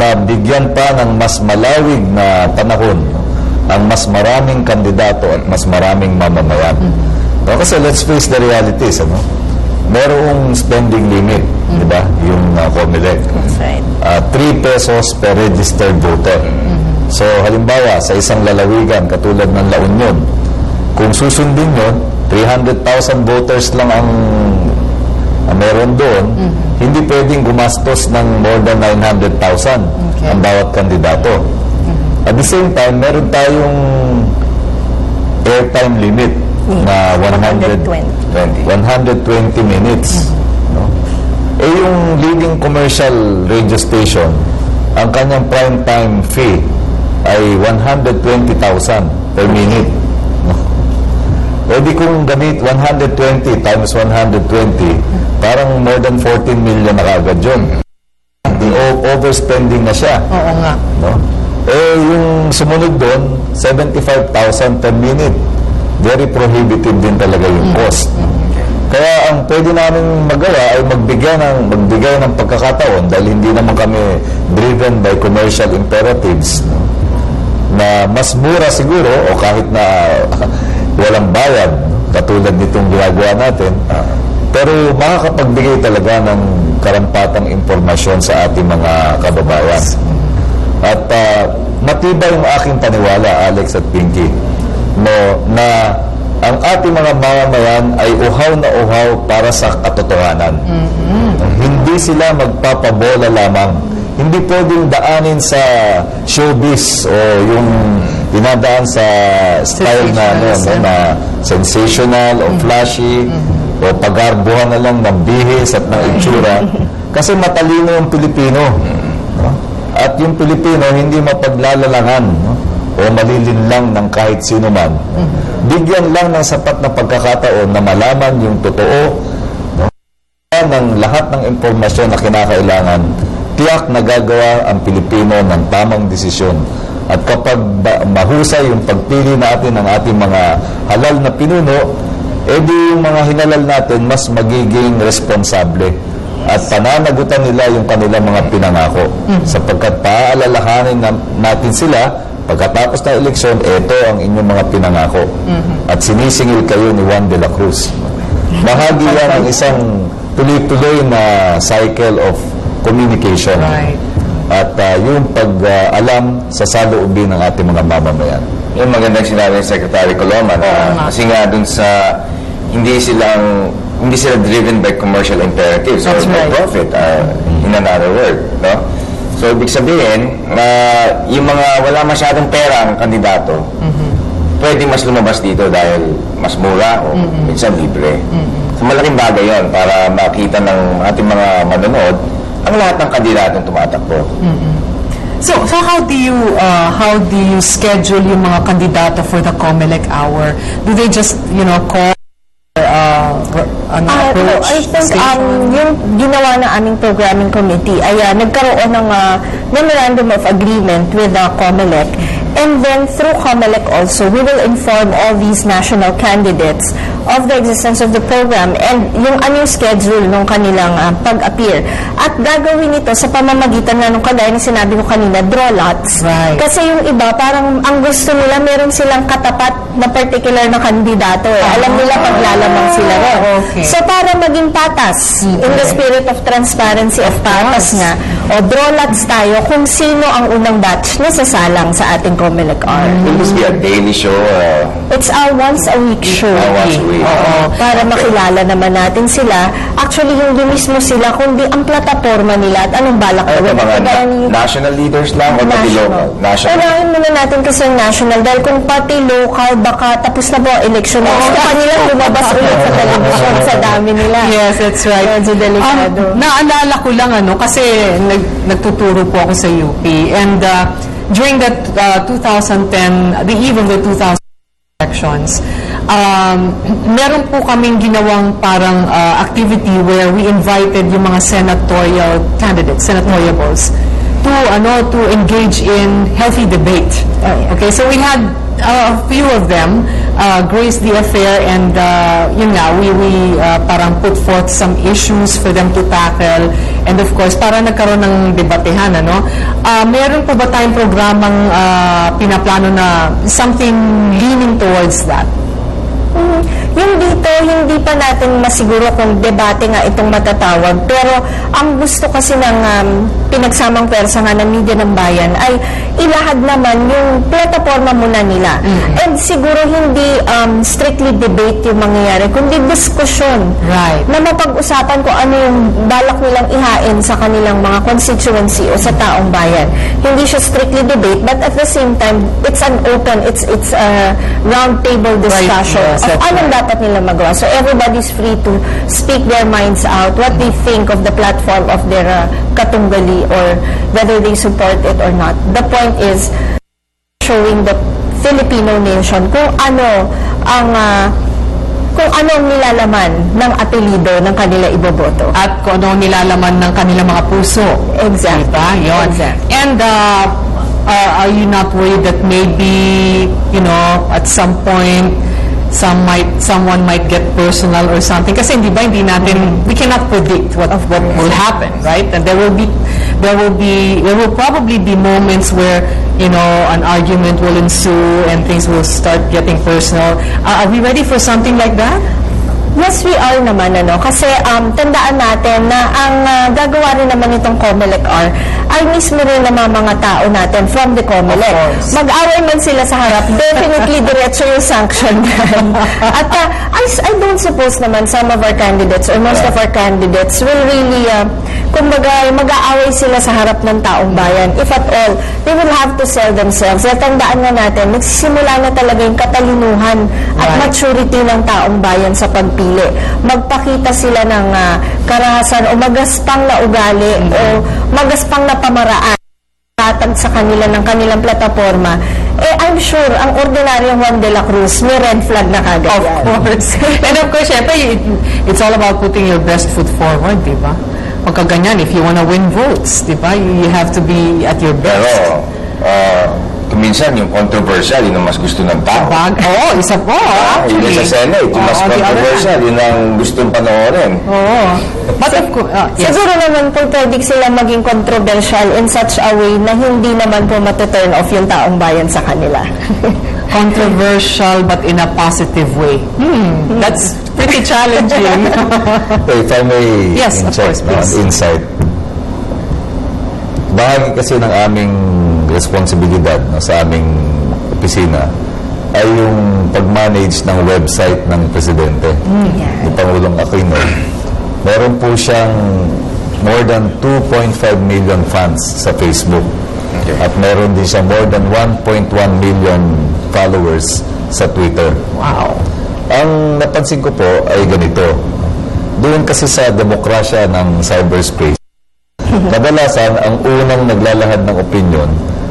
na bigyan pa ng mas malawig na panahon ang mas maraming kandidato at mas maraming mamamayan. No, kasi let's face the realities, ano? Merong spending limit, di ba? Yung COMELEC. That's right. 3 pesos per registered voter. So, halimbawa, sa isang lalawigan, katulad ng La Union, kung susundin yun, 300,000 voters lang ang meron doon, hindi pwedeng gumastos ng more than 900,000 ang bawat kandidato. At the same time, meron tayong airtime limit na 120 minutes. No? Eh yung leading commercial radio station, ang kanyang prime time fee ay 120,000 per minute. No? E di kung gamit 120 times 120, parang more than 14 million na kagad yun. Overspending na siya. Oo nga. No? Eh yung sumunod doon, 75,000 per minute. Very prohibitive din talaga yung cost. Kaya ang pwede namin magawa ay magbigay ng pagkakataon dahil hindi naman kami driven by commercial imperatives, no? Na mas mura siguro o kahit na walang bayad, no? Katulad nitong ginagawa natin, pero makakapagbigay talaga ng karampatang impormasyon sa ating mga kababayan. At matibay yung aking paniwala, Alex at Pinky, no, na ang ating mga mamamayan ay uhaw na uhaw para sa katotohanan. Hindi sila magpapabola lamang. Hindi pwedeng daanin sa showbiz o yung dinadaan sa style na, na sensational o flashy. o pagarbuhan na lang ng bihis at ng itsura. Kasi matalino yung Pilipino. No? At yung Pilipino hindi mapaglalalangan, no? O malilinlang ng kahit sino man. Bigyan lang ng sapat na pagkakataon na malaman yung totoo, no? Ng lahat ng impormasyon na kinakailangan, tiyak na gagawa ang Pilipino ng tamang desisyon. At kapag mahusay yung pagpili natin ng ating mga halal na pinuno, edi yung mga hinalal natin mas magiging responsable at pananagutan nila yung kanilang mga pinangako. Sapagkat paaalalahanin natin sila, pagkatapos ng eleksyon, eto ang inyong mga pinangako. At sinisingil kayo ni Juan de la Cruz. Bahagi yan ng isang tuloy-tuloy na cycle of communication. Right. At yung pag-alam sa saloobin ng ating mga mamamayan. Yung magandang sinabi ni Secretary Coloma na kasi nga dun sa hindi sila driven by commercial imperatives or That's by right. profit, in another word, no? So ibig sabihin yung mga wala masyadong pera ang kandidato, pwede mas lumabas dito dahil mas mura o minsan libre. So malaking bagay yon para makita ng ating mga manonood ang lahat ng kandidatong tumatakbo. So how do you schedule yung mga kandidato for the COMELEC hour? Do they just, call No, I think yung ginawa ng aming programming committee ay nagkaroon ng memorandum of agreement with the COMELEC, and then through COMELEC also we will inform all these national candidates of the existence of the program and yung aming schedule ng kanilang pag-appear. At gagawin ito sa pamamagitan na nung kagaya na sinabi ko kanina, draw lots. Right. Kasi yung iba, parang ang gusto nila, meron silang katapat na particular na kandidato. Alam nila paglalamang sila rin. Okay. So para maging patas, in the spirit of transparency of patas nga, o draw lots tayo kung sino ang unang batch na sasalang sa ating COMELEC hour. Will this be a daily show? It's a once a week show. Once a week. Oo. Para makilala naman natin sila. Actually, hindi mismo sila, kundi ang plataforma nila at anong balak Ano gawin. ba mga Kagaya ni- national leaders lang o pati local? National. Unahin muna natin kasi ang national dahil kung pati local, baka tapos na po ang election. Gusto pa nilang lumabas ulit sa television sa dami nila. Yes, that's right. Medyo delikado. Naalala ko lang kasi nagtuturo po ako sa UP, and during the 2010, the eve of the 2000 elections, meron po kaming ginawang parang activity where we invited yung mga senatorial candidates, senatoriables, to engage in healthy debate. Okay, so we had a few of them grace the affair, and yun nga, we parang put forth some issues for them to tackle, and of course para nagkaroon ng debatehan, meron po ba tayong programang pinaplano na something leaning towards that? Yung dito, hindi pa natin masiguro kung debate nga itong matatawag. Pero ang gusto kasi ng pinagsamang pwersa nga ng media ng bayan ay ilahad naman yung plataforma muna nila. And siguro hindi strictly debate yung mangyayari, kundi diskusyon. Right. Na mapag-usapan kung ano yung balak nilang ihain sa kanilang mga constituency o sa taong bayan. Hindi siya strictly debate, but at the same time, it's an open, it's a round table discussion Yes, of that's anong dapat nila magawa. So everybody's free to speak their minds out, what they think of the platform of their katunggali or whether they support it or not. The point is showing the Filipino nation kung ano ang nilalaman ng apelido ng kanila iboboto. At kung ano nilalaman ng kanilang mga puso. Exactly. Diba? Yun. Exactly. And are you not worried that maybe, at some point, someone might get personal or something? Kasi we cannot predict what will happen, right? And there will probably be moments where, an argument will ensue and things will start getting personal. Are we ready for something like that? Yes, we are naman, kasi tandaan natin na ang gagawa rin naman itong COMELEC hour ay mismo rin naman mga tao natin from the COMELEC. Mag-away man sila sa harap, definitely diretso yung sanction yan. At I don't suppose naman some of our candidates or most of our candidates will really kumbaga, mag-aaway sila sa harap ng taong bayan. If at all, they will have to sell themselves. At tandaan nga natin, magsisimula na talaga yung katalinuhan at maturity ng taong bayan sa pagpili. Magpakita sila ng karahasan o magaspang na ugali o magaspang na pamaraan tatag sa kanila ng kanilang plataforma. I'm sure, ang ordinaryong Juan de la Cruz, may red flag na kagad Of yan. course. And of course, syempre, it's all about putting your best foot forward, di ba? Pagka ganyan, if you wanna win votes, di ba, you have to be at your Pero, best. kuminsan yung controversial, yun ang mas gusto ng tao. Isa po, Yung actually. sa Senate, yung mas Oo, the other controversial, hand. yun ang gustong panoorin. Oo. But of course, yes. Siguro naman po pwede sila maging controversial in such a way na hindi naman po matuturn off yung taong bayan sa kanila. Controversial but in a positive way. That's pretty challenging. If I may Yes, of inject course, no, please. an insight. Bahagi kasi ng aming responsibilidad no, sa aming opisina ay yung pag-manage ng website ng Presidente, ni Pangulong Aquino. Meron po siyang more than 2.5 million fans sa Facebook. At meron din siya more than 1.1 million followers sa Twitter. Wow. Ang napansin ko po ay ganito. Doon kasi sa demokrasya ng cyberspace, kadalasan ang unang naglalahad ng opinion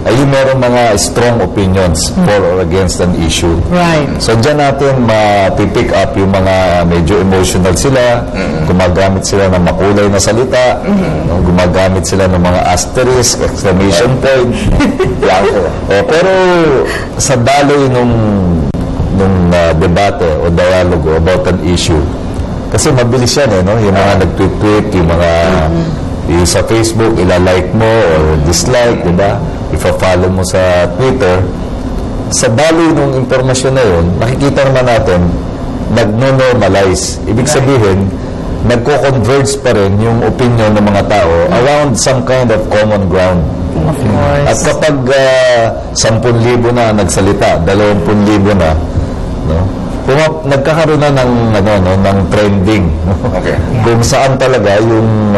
ay yung meron mga strong opinions for or against an issue. Right. So dyan natin mapipick up yung mga medyo emotional sila, gumagamit sila ng makulay na salita, no, gumagamit sila ng mga asterisk, exclamation point. Pero sa daloy nung debate o dialogo about an issue, kasi mabilis yan no? Yung mga nag-tweet, yung mga yung sa Facebook, ilalike mo or dislike, di ba? Ipa-follow mo sa Twitter. Sa daloy ng impormasyon na yun, nakikita naman natin, nagno-normalize. Ibig sabihin, nagko-converge pa rin yung opinion ng mga tao around some kind of common ground. Of course. At kapag 10,000 na nagsalita, 20,000 na, no? Nagkakaroon na ng trending. Okay. Kung saan talaga yung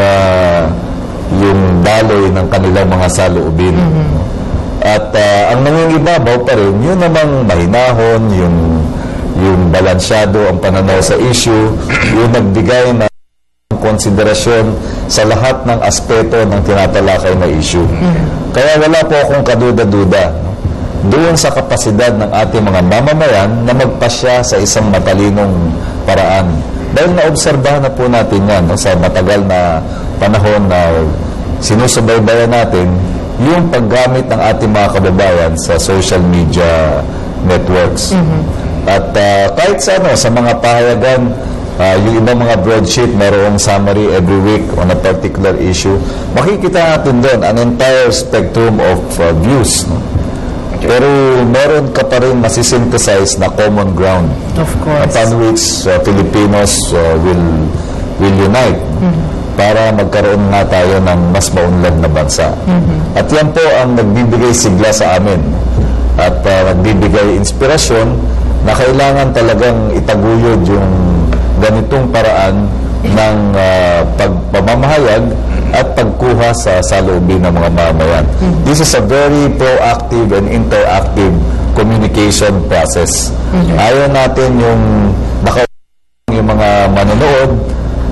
daloy ng kanilang mga saloobin. At ang nangingibabaw pa rin, yun namang mahinahon, yung balansyado ang pananaw sa issue, yung nagbigay ng konsiderasyon sa lahat ng aspeto ng tinatalakay na issue. Kaya wala po akong kaduda-duda doon sa kapasidad ng ating mga mamamayan na magpasya sa isang matalinong paraan. Dahil naobserbahan na po natin yan no, sa matagal na panahon na sinusubaybayan natin yung paggamit ng ating mga kababayan sa social media networks. At kahit sa mga pahayagan, yung ibang mga broadsheet, mayroong summary every week on a particular issue, makikita natin doon an entire spectrum of views. No? Pero meron ka pa rin masisynthesize na common ground Of course. upon which Filipinos will unite para magkaroon nga tayo ng mas maunlad na bansa. At yan po ang nagbibigay sigla sa amin at nagbibigay inspirasyon na kailangan talagang itaguyod yung ganitong paraan ng pagpamamahayag at pagkuha sa saloobin ng mga mamamayan. This is a very proactive and interactive communication process. Ayaw natin yung yung mga manonood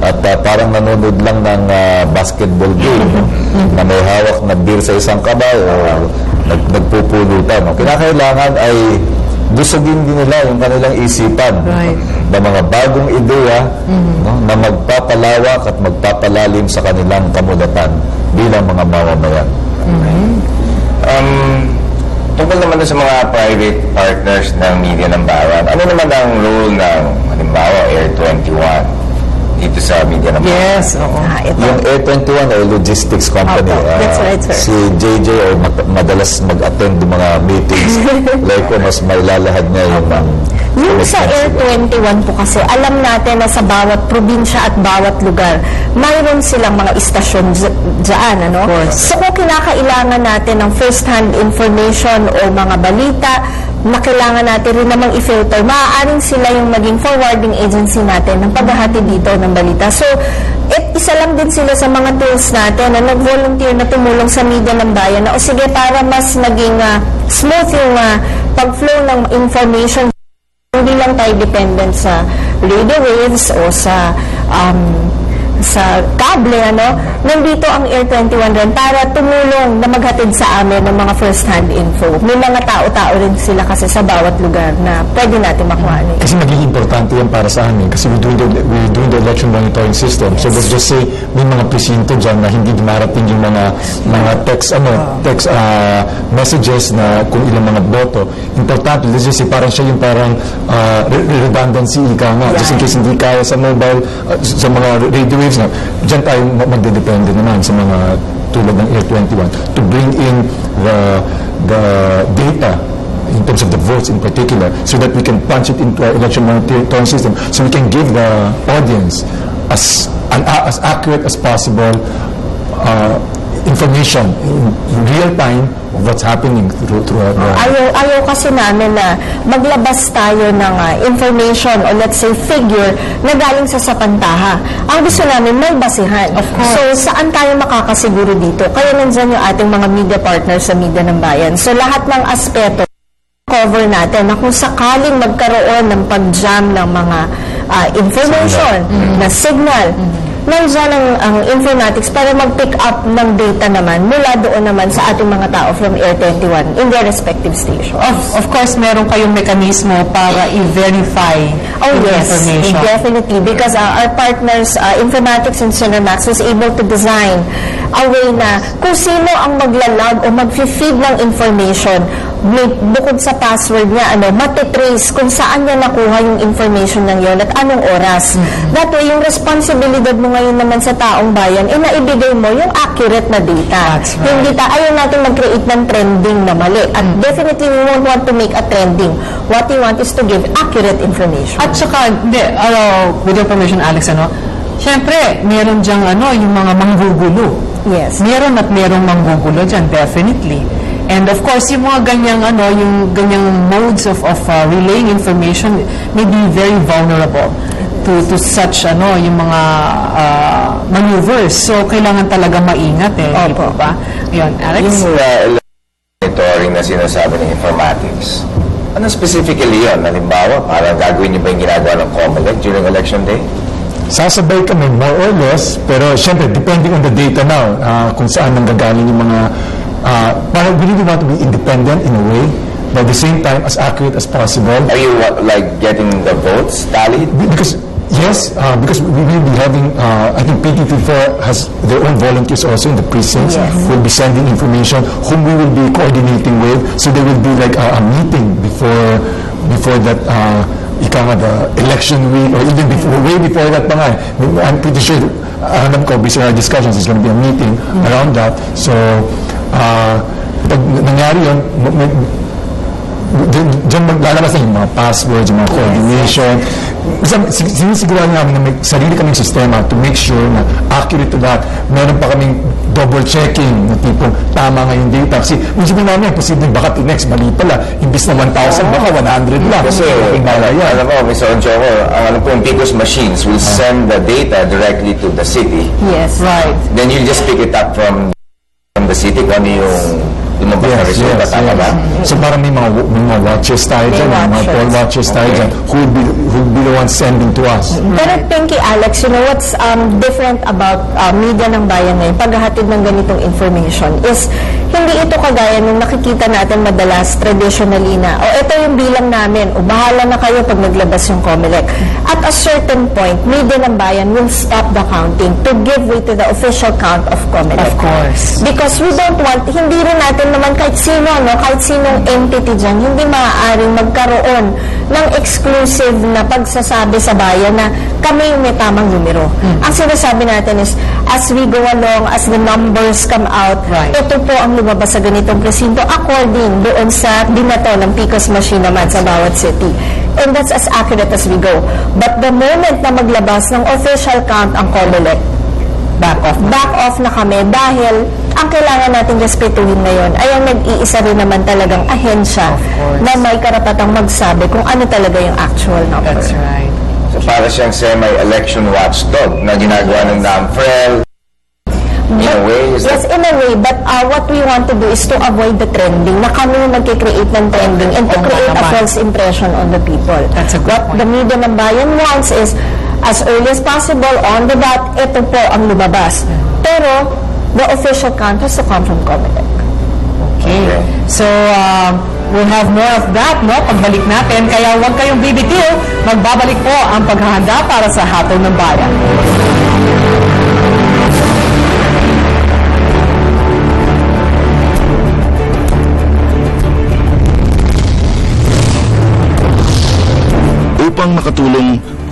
at parang nanonood lang ng basketball game na may hawak na beer sa isang kamay o nagpupulutan. Kinakailangan ay busugin din nila yung kanilang isipan na mga bagong ideya na magpapalawak at magpapalalim sa kanilang kamulatan bilang mga mamamayan. Tungkol naman sa mga private partners ng media ng bayan, ano naman ang role ng, halimbawa, Air 21 dito sa media ng bayan? Yes, oo. Yung A21 ay logistics company. That's right, sir. Si JJ ay madalas mag-attend ng mga meetings. Like ko, mas mailalahad niya yung Yung sa Air 21 po kasi, alam natin na sa bawat probinsya at bawat lugar, mayroon silang mga istasyon dyan, ano? So kung kinakailangan natin ng first-hand information o mga balita, na kailangan natin rin namang i-filter, maaaring sila yung maging forwarding agency natin ng paghahatid dito ng balita. So, isa lang din sila sa mga tools natin na nag-volunteer na tumulong sa media ng bayan na, o sige, para mas naging smooth yung pag-flow ng information. Hindi lang tayo dependent sa radio waves o sa kable, ano, nandito ang Air 21 rin para tumulong na maghatid sa amin ng mga first-hand info. May mga tao-tao rin sila kasi sa bawat lugar na pwede natin makuha. Kasi magiging importante yan para sa amin kasi we're doing the election monitoring system. So let's just say may mga presinto dyan na hindi dumarating yung mga text messages na kung ilang mga boto. Importante, let's just say parang siya yung parang redundancy, ika nga. Just in case hindi kaya sa mobile, sa mga radio waves na, dyan tayo magdedepende naman sa mga tulad ng Air 21 to bring in the data in terms of the votes in particular, so that we can punch it into our election monitoring system, so we can give the audience as accurate as possible information in real time of what's happening throughout the... Ayaw kasi namin na maglabas tayo ng information o let's say figure na galing sa sapantaha. Ang gusto namin may basihan. Of course. So saan tayo makakasiguro dito? Kaya nandyan yung ating mga media partners sa Media ng Bayan. So lahat ng aspeto cover natin na kung sakaling magkaroon ng pag-jam ng mga information, na signal, nandiyan ang informatics para mag-pick up ng data naman mula doon naman sa ating mga tao from Air 21 in their respective stations. Of course, meron kayong mekanismo para i-verify information. Definitely. Because our partners, Informatics and Cinemax, was able to design a way na kung sino ang maglalag o mag-feed ng information, bukod sa password niya, matitrace kung saan niya nakuha yung information ng yon at anong oras. That way, yung responsibilidad mo ngayon naman sa taong bayan, naibigay mo yung accurate na data. That's right. Hindi ayaw natin mag-create ng trending na mali. At definitely, we won't want to make a trending. What we want is to give accurate information. At saka, with your permission, Alex, syempre, meron dyang yung mga manggugulo. Yes. Meron at merong manggugulo dyan, definitely. And of course, yung mga yung ganyang modes of relaying information may be very vulnerable to such yung mga maneuvers. So kailangan talaga maingat di ba? Ayun, Alex. Yung monitoring na sinasabi ng informatics, ano specifically yun? Halimbawa, parang gagawin niyo ba yung ginagawa ng COMELEC during election day? Sasabay kami more or less, pero syempre, depending on the data now, kung saan nanggagaling yung mga parang we really want to be independent in a way, but at the same time as accurate as possible. Are you like getting the votes tallied? Because because we will be having, I think PTP4 has their own volunteers also in the precincts. Yes. We'll be sending information whom we will be coordinating with. So there will be like a meeting before that, the election week, or even way before that pa nga. I'm pretty sure, alam ko, based on our discussions, there's going to be a meeting around that. So, pag nangyari yun, diyan maglalabas na yung mga passwords, yung mga coordination. Sinisigurado namin na may sarili kaming sistema to make sure na accurate to that. Meron pa kaming double-checking na tipong tama nga yung data. Kasi isipin namin, posibleng baka next mali pala. Imbis na 1,000, baka 100 lang. Kasi, alam mo, Mr. Onchoco, ang po yung Picos machines will send the data directly to the city. Yes. Right. Then you just pick it up from the city kung ano yung lumabas na resulta, tama ba? So parang may mga watches tayo dyan, may mga poll watches tayo dyan, who will be the ones sending to us. Pero Pinky, Alex, what's different about media ng bayan ngayon, paghahatid ng ganitong information, is hindi ito kagaya nung nakikita natin madalas traditionally na, ito yung bilang namin, bahala na kayo pag naglabas yung COMELEC. At a certain point, media ng bayan will stop the counting to give way to the official count of COMELEC. Of course. Because we don't want, hindi rin natin naman kahit sino, kahit sinong entity dyan, hindi maaaring magkaroon ng exclusive na pagsasabi sa bayan na kami yung may tamang numero. Ang sinasabi natin is, as we go along, as the numbers come out, Right. ito po ang lumabas sa ganitong presinto according doon sa binato ng PCOS machine naman sa bawat city. And that's as accurate as we go. But the moment na maglabas ng official count ang COMELEC, back off na kami dahil ang kailangan natin respetuhin ngayon ay ang nag-iisa rin naman talagang ahensya na may karapatang magsabi kung ano talaga yung actual number. That's right. So para siyang semi-election watchdog na ginagawa ng NAMFREL. In a way, is Yes, in a way. But what we want to do is to avoid the trending, na kami yung magkikreate ng trending and to Oo nga create a naman. false impression on the people. That's a good What point. the media ng bayan wants is, as early as possible, on the dot, ito po ang lumabas. Pero, the official count has to come from COMELEC. Okay. So, we'll have more of that, no? Pagbalik natin. Kaya huwag kayong bibitiw. Magbabalik po ang paghahanda para sa Hatol ng Bayan.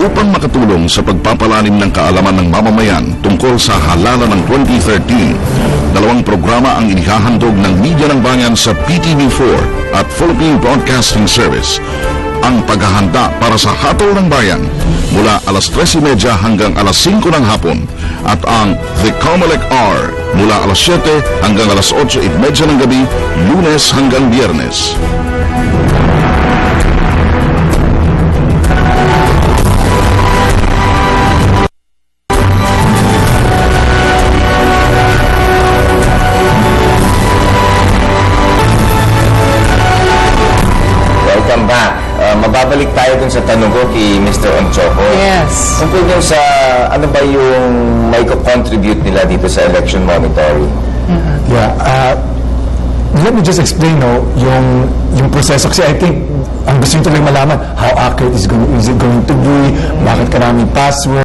upang makatulong sa pagpapalalim ng kaalaman ng mamamayan tungkol sa halalan ng 2013. Dalawang programa ang inihahandog ng Media ng Bayan sa PTV4 at Philippine Broadcasting Service. Ang paghahanda para sa Hatol ng Bayan mula alas 3:30 hanggang alas 5 ng hapon at ang The COMELEC Hour mula alas 7 hanggang alas 8:30 ng gabi, Lunes hanggang Biyernes. Welcome back. Mababalik tayo dun sa tanong ko kay Mr. Onchoco. Yes. Tungkol yung sa ano ba yung may contribute nila dito sa election monitoring? Yeah. Let me just explain yung proseso kasi I think ang gusto nyo talagang malaman how accurate is it going to be, bakit karaming password.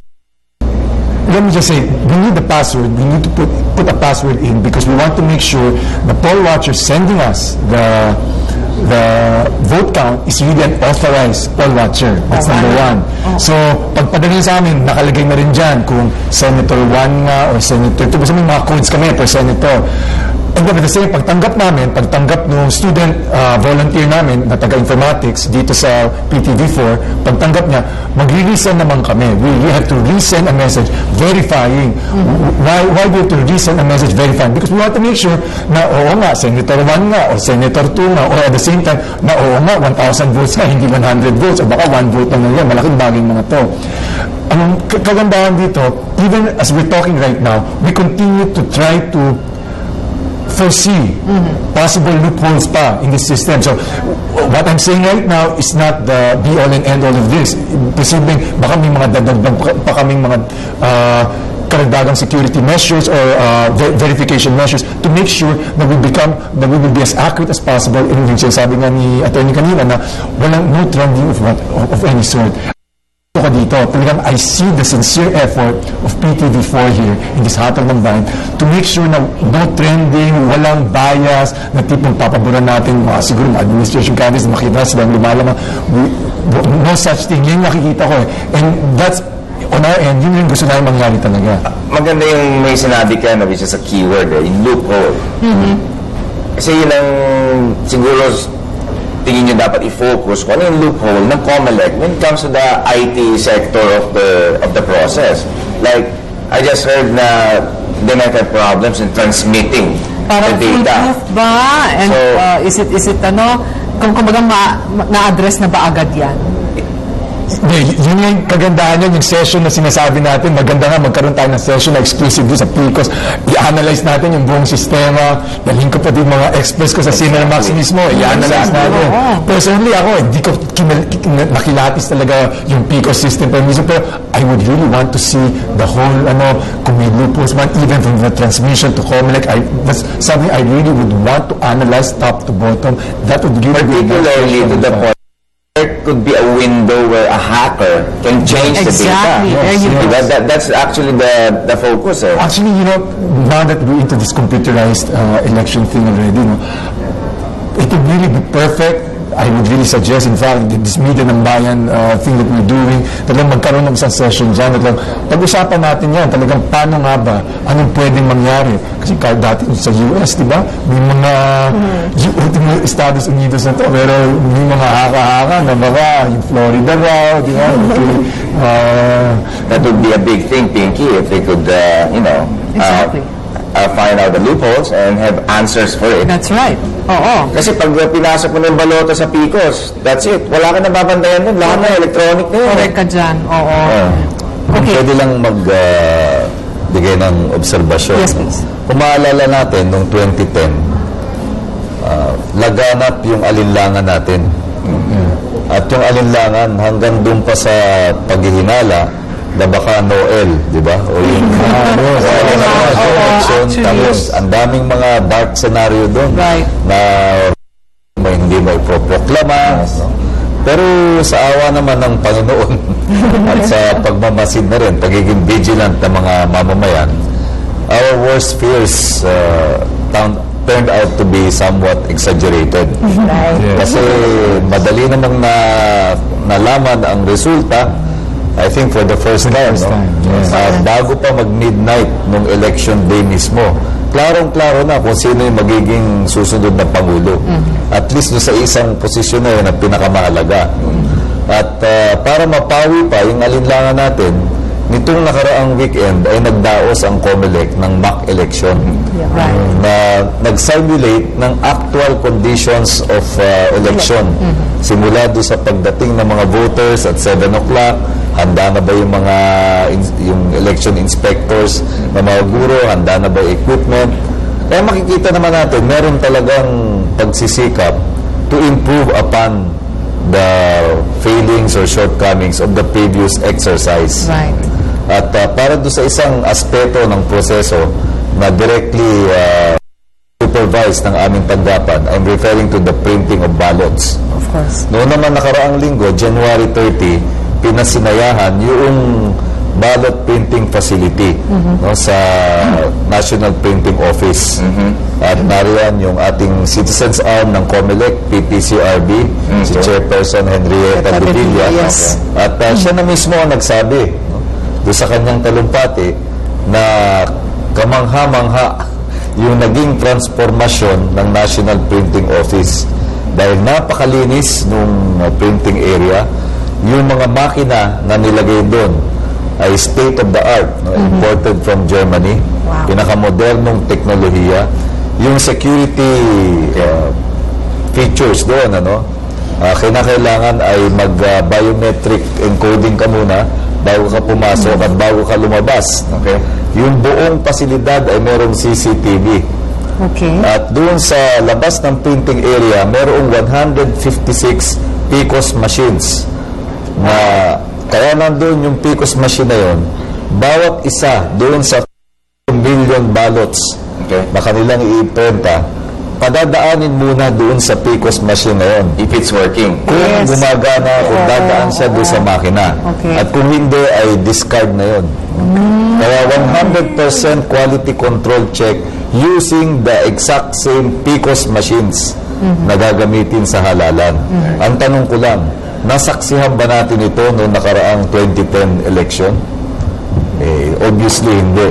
Let me just say, we need the password. We need to put a password in because we want to make sure the poll watcher sending us the vote count is really an authorized poll watcher. That's number one. So, pagpadali sa amin, nakalagay na rin dyan kung Senator 1 nga or Senator 2. Basta may mga codes kami per Senator. And then at the same, pagtanggap ng student volunteer namin na taga-informatics dito sa PTV4, pagtanggap niya, magre-resend naman kami. We have to resend a message verifying. Why do we have to resend a message verifying? Because we want to make sure na oo nga, Senator 1 nga, o Senator 2 nga, or at the same time, na oo nga, 1,000 votes nga, hindi 100 votes, o baka 1 vote lang yan. Malaking bagay mga to. Ang kagandahan dito, even as we're talking right now, we continue to try to foresee possible loopholes pa in this system. So, what I'm saying right now is not the be-all and end-all of this. Posibleng, baka may mga dadagdag pa kaming mga karagdagang security measures or verification measures to make sure that we will be as accurate as possible. And yung sinasabi nga ni attorney kanina na walang no trending of any sort. Ko dito, talagang I see the sincere effort of PTV4 here in this Hatol ng Bayan to make sure na no trending, walang bias, na tipong papaboran natin, siguro mga administration candidates, makita silang lumalamang. No such thing. Yan nakikita ko eh. And that's, on our end, yun yung gusto namin mangyari talaga. Maganda yung may sinabi ka na which is a keyword, yung loophole. Kasi yun ang siguro tingin nyo dapat i-focus kung ano yung loophole ng COMELEC when it comes to the IT sector of the process. Like, I just heard na they might have problems in transmitting Parang the data. foolproof ba? And So, is it kung kumbaga na-address na ba agad yan? Yun yung kagandahan yan, yung session na sinasabi natin, maganda nga magkaroon tayo ng session na exclusive doon sa PCOS. I-analyze natin yung buong sistema. Dalhin ko pa din mga experts ko sa Cinemax mismo. I-analyze natin. Personally ako, hindi ko nakilatis talaga yung PCOS system pero mismo. Pero I would really want to see the whole, kung may loopholes man, even from the transmission to COMELEC. That's something I really would want to analyze top to bottom. That would really particularly to the point there could be a window where a hacker can change Exactly. the data. There you go. That's actually the focus. Actually, now that we're into this computerized election thing already, it would really be perfect I would really suggest, in fact, this Media ng Bayan thing that we're doing, talagang magkaroon ng isang session dyan. Pag-usapan natin yan, talagang paano nga ba, anong pwedeng mangyari. Kasi kahit dati sa US, di ba, may mga Estados Unidos na to, pero may mga haka-haka na baka yung Florida raw, di ba? That would be a big thing, Pinky, if they could, Exactly. Find out the loopholes and have answers for it. That's right. Oo. Kasi pag pinasok mo ng balota sa Picos, that's it. Wala ka na babantayan dun. Lahat na electronic na yun. Correct ka dyan. Oo. Okay. Pwede lang magbigay ng obserbasyon. Yes, please. Kung maalala natin, noong 2010, laganap yung alinlangan natin. At yung alinlangan, hanggang doon pa sa paghihinala, na baka Noel, di ba? O yung election, actually. tapos ang daming mga dark scenario doon Right. na hindi mo iproproklama. No? Pero sa awa naman ng Panginoon at sa pagmamasid na rin, pagiging vigilant ng mga mamamayan, our worst fears turned out to be somewhat exaggerated. Kasi madali namang nalaman ang resulta, I think for the first time, no? Bago pa mag-midnight nung election day mismo, klarong-klaro na kung sino yung magiging susunod na Pangulo. At least doon sa isang posisyon na yun na pinakamahalaga. At para mapawi pa yung alinlangan natin, nitong nakaraang weekend ay nagdaos ang COMELEC ng mock election na nag-simulate ng actual conditions of election. Simula doon sa pagdating ng mga voters at 7 o'clock, handa na ba yung mga yung election inspectors na mga guro, handa na ba yung equipment. Kaya makikita naman natin, meron talagang pagsisikap to improve upon the failings or shortcomings of the previous exercise. Right. At para doon sa isang aspeto ng proseso na directly supervised ng aming tanggapan, I'm referring to the printing of ballots. Of course. Noon naman nakaraang linggo, January 30, pinasinayahan yung ballot printing facility no, sa National Printing Office. At nariyan yung ating citizens arm ng COMELEC, PPCRB, si Chairperson Henrietta Revilla. Yes. At siya na mismo ang nagsabi doon sa kanyang talumpati na kamangha-mangha yung naging transformasyon ng National Printing Office. Dahil napakalinis nung printing area, yung mga makina na nilagay doon ay state-of-the-art, no, imported from Germany, pinakamodernong teknolohiya. Yung security features doon, kinakailangan ay mag-biometric encoding ka muna bago ka pumasok at bago ka lumabas. Okay? Yung buong pasilidad ay merong CCTV. Okay. At doon sa labas ng printing area, merong 156 PICOS machines na kaya nandun yung PICOS machine na yun, bawat isa doon sa million ballots na kanilang iiprenta, padadaanin muna doon sa PICOS machine na yun. If it's working. Kung gumagana, kung dadaan siya doon sa makina. Okay. At kung hindi, ay discard na yun. Kaya 100% quality control check using the exact same PICOS machines na gagamitin sa halalan. Ang tanong ko lang, nasaksihan ba natin ito noong nakaraang 2010 election? Obviously, hindi.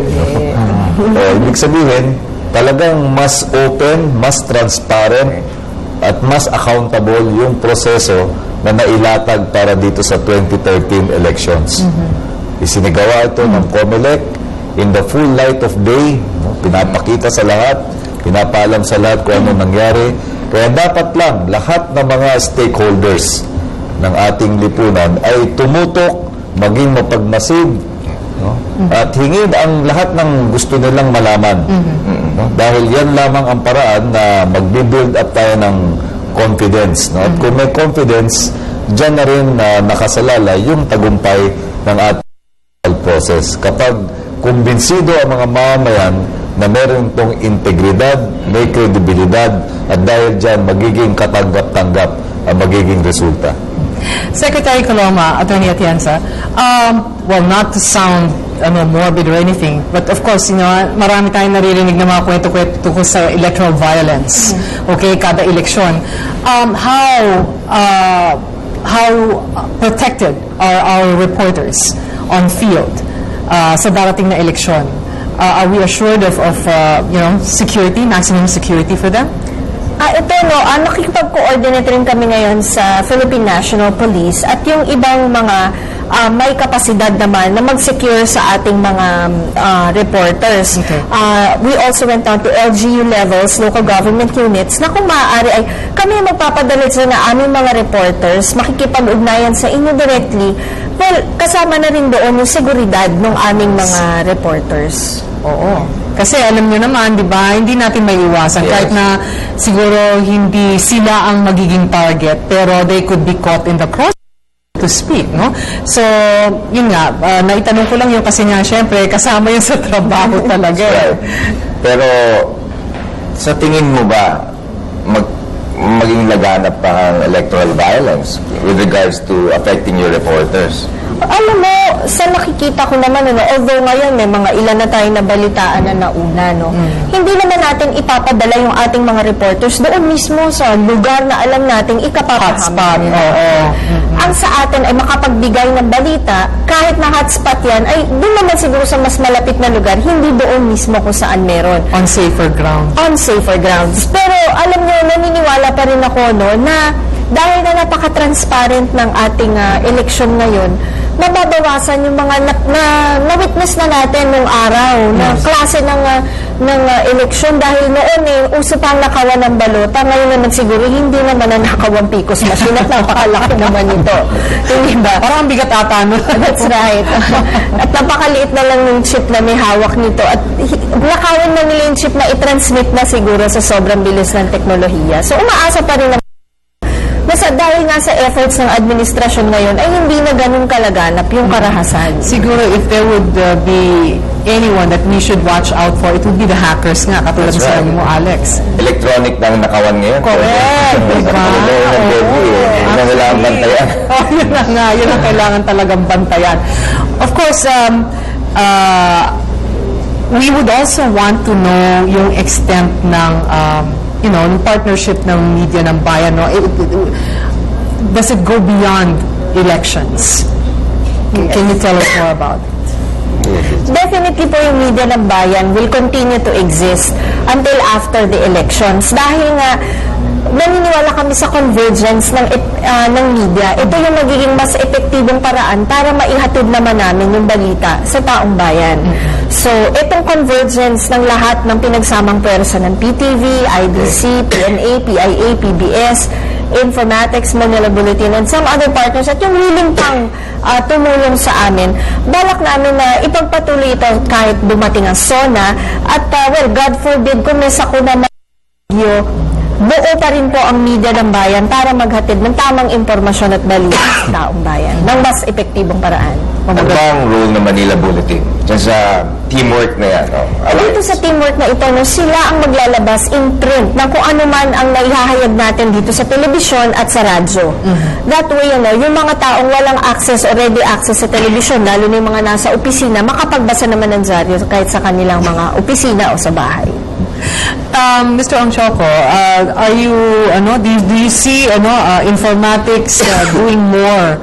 Ibig sabihin, talagang mas open, mas transparent, at mas accountable yung proseso na nailatag para dito sa 2013 elections. Isinigawa ito ng COMELEC in the full light of day, pinapakita sa lahat, pinapaalam sa lahat kung ano nangyari. Kaya dapat lang lahat ng mga stakeholders ng ating lipunan ay tumutok, maging mapagmasid, at hingid ang lahat ng gusto nilang malaman. Dahil yan lamang ang paraan na magbi-build up tayo ng confidence. At kung may confidence, dyan na rin nakasalala yung tagumpay ng ating process. Kapag kumbinsido ang mga mamamayan na meron itong integridad, may kredibilidad, at dahil dyan magiging katanggap-tanggap ang magiging resulta. Secretary Coloma, Attorney Atienza, well, not to sound morbid or anything. But of course, marami tayong naririnig na mga kwento-kwento tungkol sa electoral violence. Okay, kada eleksyon. How protected are our reporters on field sa darating na eleksyon? Are we assured of security, maximum security for them? Ito, nakikipag-coordinate rin kami ngayon sa Philippine National Police at yung ibang mga may kapasidad naman na mag-secure sa ating mga reporters. Okay. We also went down to LGU levels, local government units, na kung maaari ay kami magpapadala sa na aming mga reporters, makikipag-ugnayan sa inyo directly. Well, kasama na rin doon yung seguridad ng aming mga reporters. Oo. Kasi alam nyo naman, di ba, hindi natin maiiwasan. Yes. Kahit na siguro hindi sila ang magiging target, pero they could be caught in the cross to speak, no? So, yun nga, naitanong ko lang yung kasi nga, syempre, kasama yun sa trabaho talaga. Right. Pero, sa tingin mo ba, maging laganap pa ang electoral violence with regards to affecting your reporters? Alam mo, sa nakikita ko naman, although ngayon may mga ilan na tayo nabalitaan na nauna, hindi naman natin ipapadala yung ating mga reporters doon mismo sa lugar na alam nating Hotspot, ikapapahamin. oo. Ang sa atin ay makapagbigay ng balita, kahit na hotspot yan, ay doon naman siguro sa mas malapit na lugar, hindi doon mismo kung saan meron. On safer ground. On safer grounds. Pero alam nyo, naniniwala pa rin ako na dahil na napaka-transparent ng ating eleksyon ngayon, mababawasan yung mga na-witness na natin nung araw na klase ng eleksyon dahil noon uso pa ang nakawan ng balota. Ngayon naman siguro hindi naman ang nakawang PICOS machine at napakalaki naman ito. Hindi ba? Parang bigat ata, no? That's right. At napakaliit na lang yung chip na may hawak nito. At nakawan na nila yung chip na i-transmit na siguro sa sobrang bilis ng teknolohiya. So umaasa pa rin dahil nga sa efforts ng administrasyon ngayon ay hindi na ganun kalaganap yung karahasan. Siguro if there would be anyone that we should watch out for, it would be the hackers nga, katulad That's sa right. mo, Alex. Electronic na ang nakawan ngayon. Correct, diba? Yun ang kailangan bantayan. Yun na nga, yun ang kailangan talagang bantayan. Of course, we would also want to know yung extent ng ng partnership ng media ng bayan, no? Does it go beyond elections? Can you tell us more about it? Definitely po yung media ng bayan will continue to exist until after the elections. Dahil nga, naniniwala kami sa convergence ng media. Ito yung magiging mas epektibong paraan para maihatid naman namin yung balita sa taong bayan. So, itong convergence ng lahat ng pinagsamang pwersa ng PTV, IBC, PNA, PIA, PBS, Informatics, Manila Bulletin, and some other partners, at yung willing pang tumulong sa amin, balak namin na ipagpatuloy ito kahit dumating ang SONA, at God forbid, kung may sakuna na video, buo pa rin po ang media ng bayan para maghatid ng tamang impormasyon at balita sa taong bayan ng mas epektibong paraan. Ano ba ang role ng Manila Bulletin? Diyan sa teamwork na yan. Dito sa teamwork na ito, sila ang maglalabas in print na kung ano man ang naihahayag natin dito sa telebisyon at sa radyo. That way, yung mga taong walang access, already access sa telebisyon, lalo na yung mga nasa opisina, makapagbasa naman ng radyo kahit sa kanilang mga opisina o sa bahay. Mr. Ongchoco, are you, do you see, informatics doing more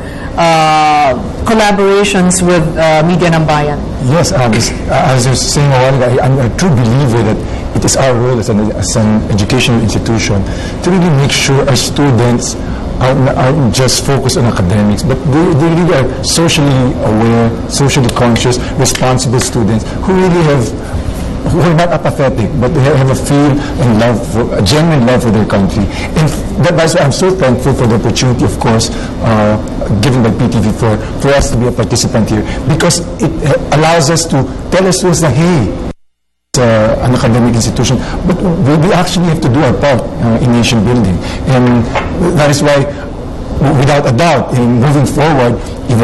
collaborations with media ng bayan? Yes, as I was saying a while ago, I'm a true believer that it is our role as an educational institution to really make sure our students aren't just focused on academics, but they really are socially aware, socially conscious, responsible students who really who are not apathetic, but they have a feel and love a genuine love for their country. And that's why I'm so thankful for the opportunity, of course, given by PTV for us to be a participant here, because it allows us to tell our students that, hey, it's an academic institution, but we actually have to do our part in nation building. And that is why, without a doubt, in moving forward, if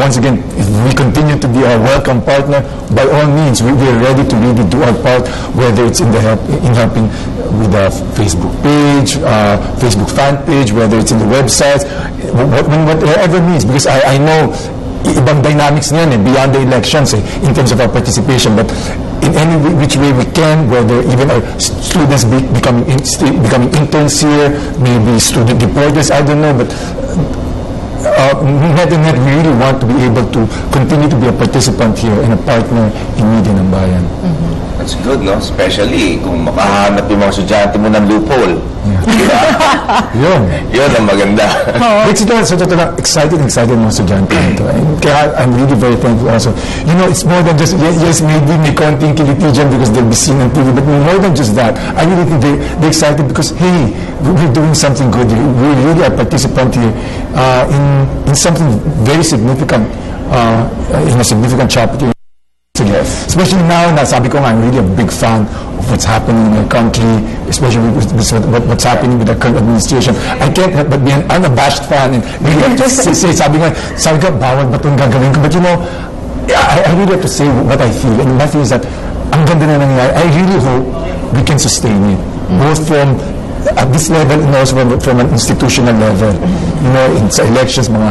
we continue to be a welcome partner, by all means, we are ready to really do our part, whether it's in helping with the Facebook page, Facebook fan page, whether it's in the websites, whatever means, because I know ibang dynamics niyan beyond the elections in terms of our participation. But in any which way we can, whether even our students becoming interns here, maybe student reporters, I don't know, but net and net, we really want to be able to continue to be a participant here and a partner in Media ng Bayan. That's good, no? Especially kung makahanap yung mga estudyante mo ng loophole. Diba? Yun. Yun ang maganda. It's so totoo excited mga estudyante nito. And kaya I'm really very thankful also. You know, it's more than just, yes, maybe may konting kilitijan because they'll be seen on TV, but more than just that, I really think they're excited because, hey, we're doing something good. We really are participant here in something very significant, in a significant chapter. Especially now, sabi ko nga, I'm really a big fan of what's happening in our country, especially with what's happening with the current administration. I can't help but be an unabashed fan and really say, sabi ko, bawal ba itong gagawin ko? But you know, I really have to say what I feel. And my feel is that, ang ganda na nangyayari. I really hope we can sustain it. Both from at this level and also from an institutional level. You know, sa elections, mga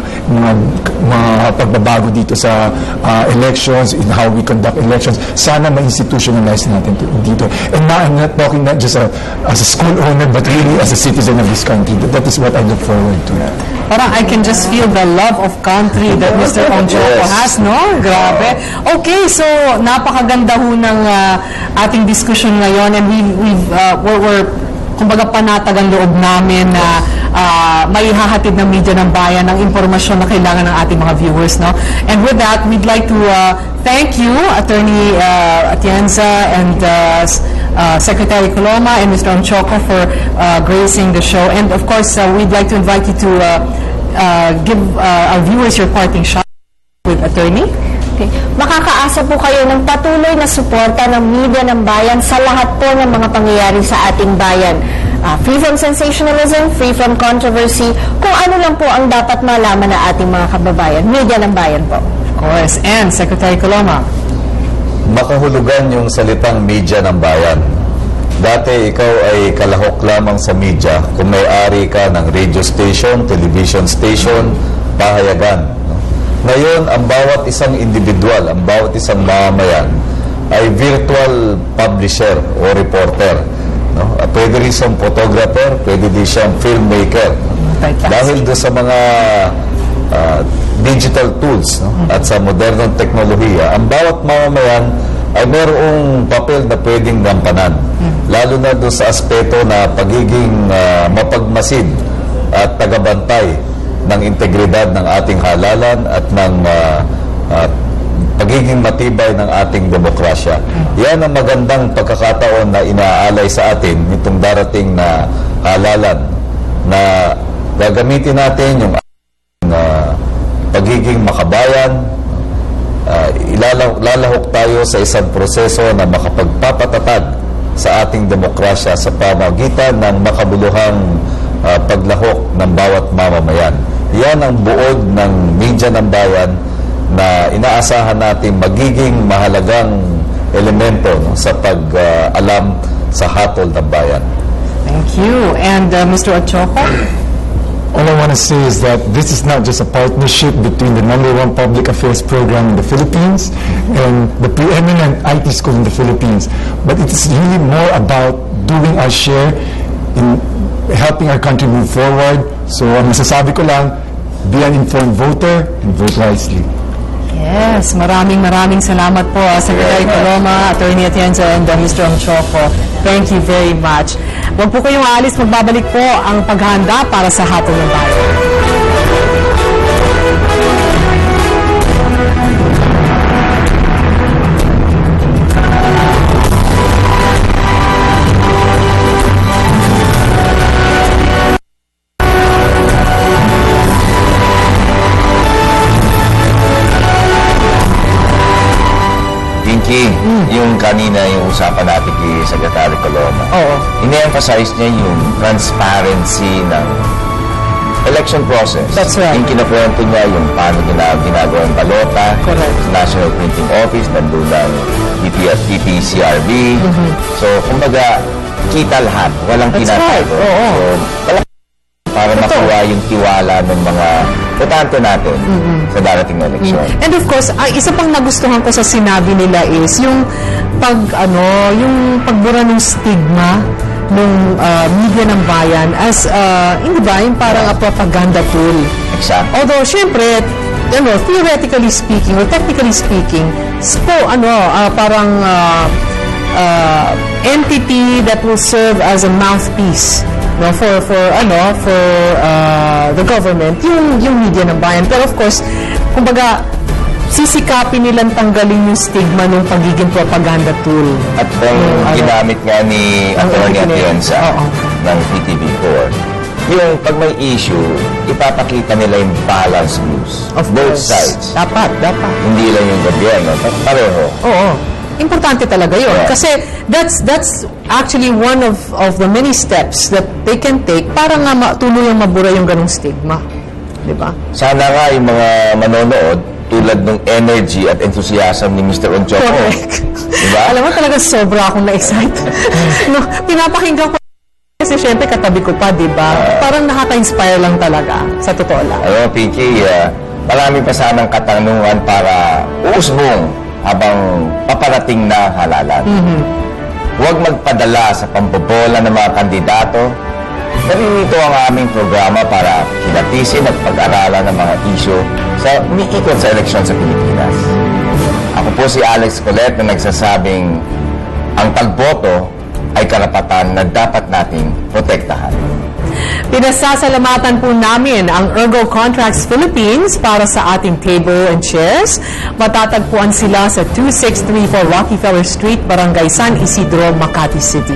pagbabago dito sa elections, in how we conduct elections, sana ma-institutionalize natin dito. And now, I'm not talking not just as a school owner, but really as a citizen of this country. That is what I look forward to. Parang I can just feel the love of country that Mr. Onchoco has, no? Grabe. Okay, so napakaganda ho ng ating discussion ngayon, and we're kumbaga panatag ang loob namin na maihahatid ng Media ng Bayan ng impormasyon na kailangan ng ating mga viewers, no? And with that, we'd like to thank you, Attorney Atienza and Secretary Coloma and Mr. Onchoco for gracing the show. And of course, we'd like to invite you to give our viewers your parting shot with Attorney. Okay. Makakaasa po kayo ng patuloy na suporta ng Media ng Bayan sa lahat po ng mga pangyayari sa ating bayan. Free from sensationalism, free from controversy, kung ano lang po ang dapat malaman ng ating mga kababayan. Media ng Bayan po. Of course. And Secretary Coloma. Makahulugan yung salitang media ng bayan. Dati ikaw ay kalahok lamang sa media kung may-ari ka ng radio station, television station, pahayagan. Ngayon, ang bawat isang individual, ang bawat isang mamamayan ay virtual publisher o reporter. No? Pwede rin siyang photographer, pwede din siyang filmmaker. Dahil doon sa mga digital tools, no? At sa modernong teknolohiya, ang bawat mamamayan ay mayroong papel na pwedeng gampanan. Lalo na doon sa aspeto na pagiging mapagmasid at tagabantay ng integridad ng ating halalan at ng pagiging matibay ng ating demokrasya. Yan ang magandang pagkakataon na inaalay sa atin nitong darating na halalan na gagamitin natin yung pagiging makabayan, ilalahok tayo sa isang proseso na makapagpapatatag sa ating demokrasya sa pamagitan ng makabuluhang paglahok ng bawat mamamayan. Yan ang buod ng Media ng Bayan na inaasahan natin magiging mahalagang elemento, no, sa pag-alam sa hatol ng bayan. Thank you. And Mr. Onchoco? All I want to say is that this is not just a partnership between the #1 public affairs program in the Philippines and the preeminent IT school in the Philippines, but it is really more about doing our share in helping our country move forward. So, ang masasabi ko lang, be an informed voter and vote wisely. Yes, maraming salamat po, Secretary Coloma, Attorney Atienza, and Mr. Onchoco. Thank you very much. Huwag po kayong aalis, magbabalik po ang paghahanda para sa Hatol ng Bayan. Yung kanina, yung usapan natin kay Secretary Coloma. Oo. Ine-emphasize niya yung transparency ng election process. That's right. Yung kinakwento niya yung paano ginagawa ang balota. Correct. Sa National Printing Office, nandun ang PPCRB. So, kumbaga, kita lahat. Walang That's tinatago. right. Oo. So, para makuha yung tiwala ng mga botante natin sa darating na eleksyon. And of course, isa pang nagustuhan ko sa sinabi nila is yung yung pagbura ng stigma ng media ng bayan as hindi ba yung parang a propaganda tool. Exactly. Although syempre, theoretically speaking or technically speaking, parang entity that will serve as a mouthpiece for the government, yung media ng bayan. Pero of course, kumbaga, sisikapin nilang tanggalin yung stigma ng pagiging propaganda tool. At kung ginamit nga ni Atty. Atienza Oo. ng PTV4, yung pag may issue, ipapakita nila yung balanced views. Of Both course. sides. Dapat. Hindi lang yung gobyerno, pareho. Oo. Importante talaga yun. Yeah. Kasi that's actually one of the many steps that they can take para nga tuluyang mabura yung ganong stigma. Di ba? Sana nga yung mga manonood, tulad ng energy at enthusiasm ni Mr. Onchoco. Correct. Diba? Alam mo talaga sobra akong na-excite. Pinapakinggan ko kasi syempre katabi ko pa, di ba? Parang nakaka-inspire lang talaga, sa totoo lang. Alam mo, Pinky, marami pa sanang katanungan para uusbong habang paparating na halalan. Huwag magpadala sa pambobola ng mga kandidato. Narinito ang aming programa para kilatisin at pag-aralan ng mga isyu sa umiikot sa eleksyon sa Pilipinas. Ako po si Alex Colet na nagsasabing ang pagboto ay karapatan na dapat nating protektahan. Pinasasalamatan po namin ang Ergo Contracts Philippines para sa ating table and chairs. Matatagpuan sila sa 2634 Rockefeller Street, Barangay San Isidro, Makati City.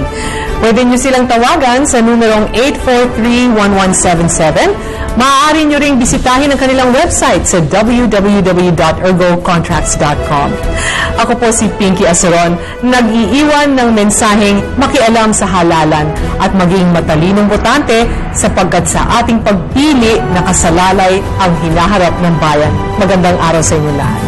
Pwede nyo silang tawagan sa numerong 843-1177. Maaari nyo ring bisitahin ang kanilang website sa www.ergocontracts.com. Ako po si Pinky Aceron, nag-iiwan ng mensaheng makialam sa halalan at maging matalinong botante sapagkat sa ating pagpili nakasalalay ang hinaharap ng bayan. Magandang araw sa inyo lahat.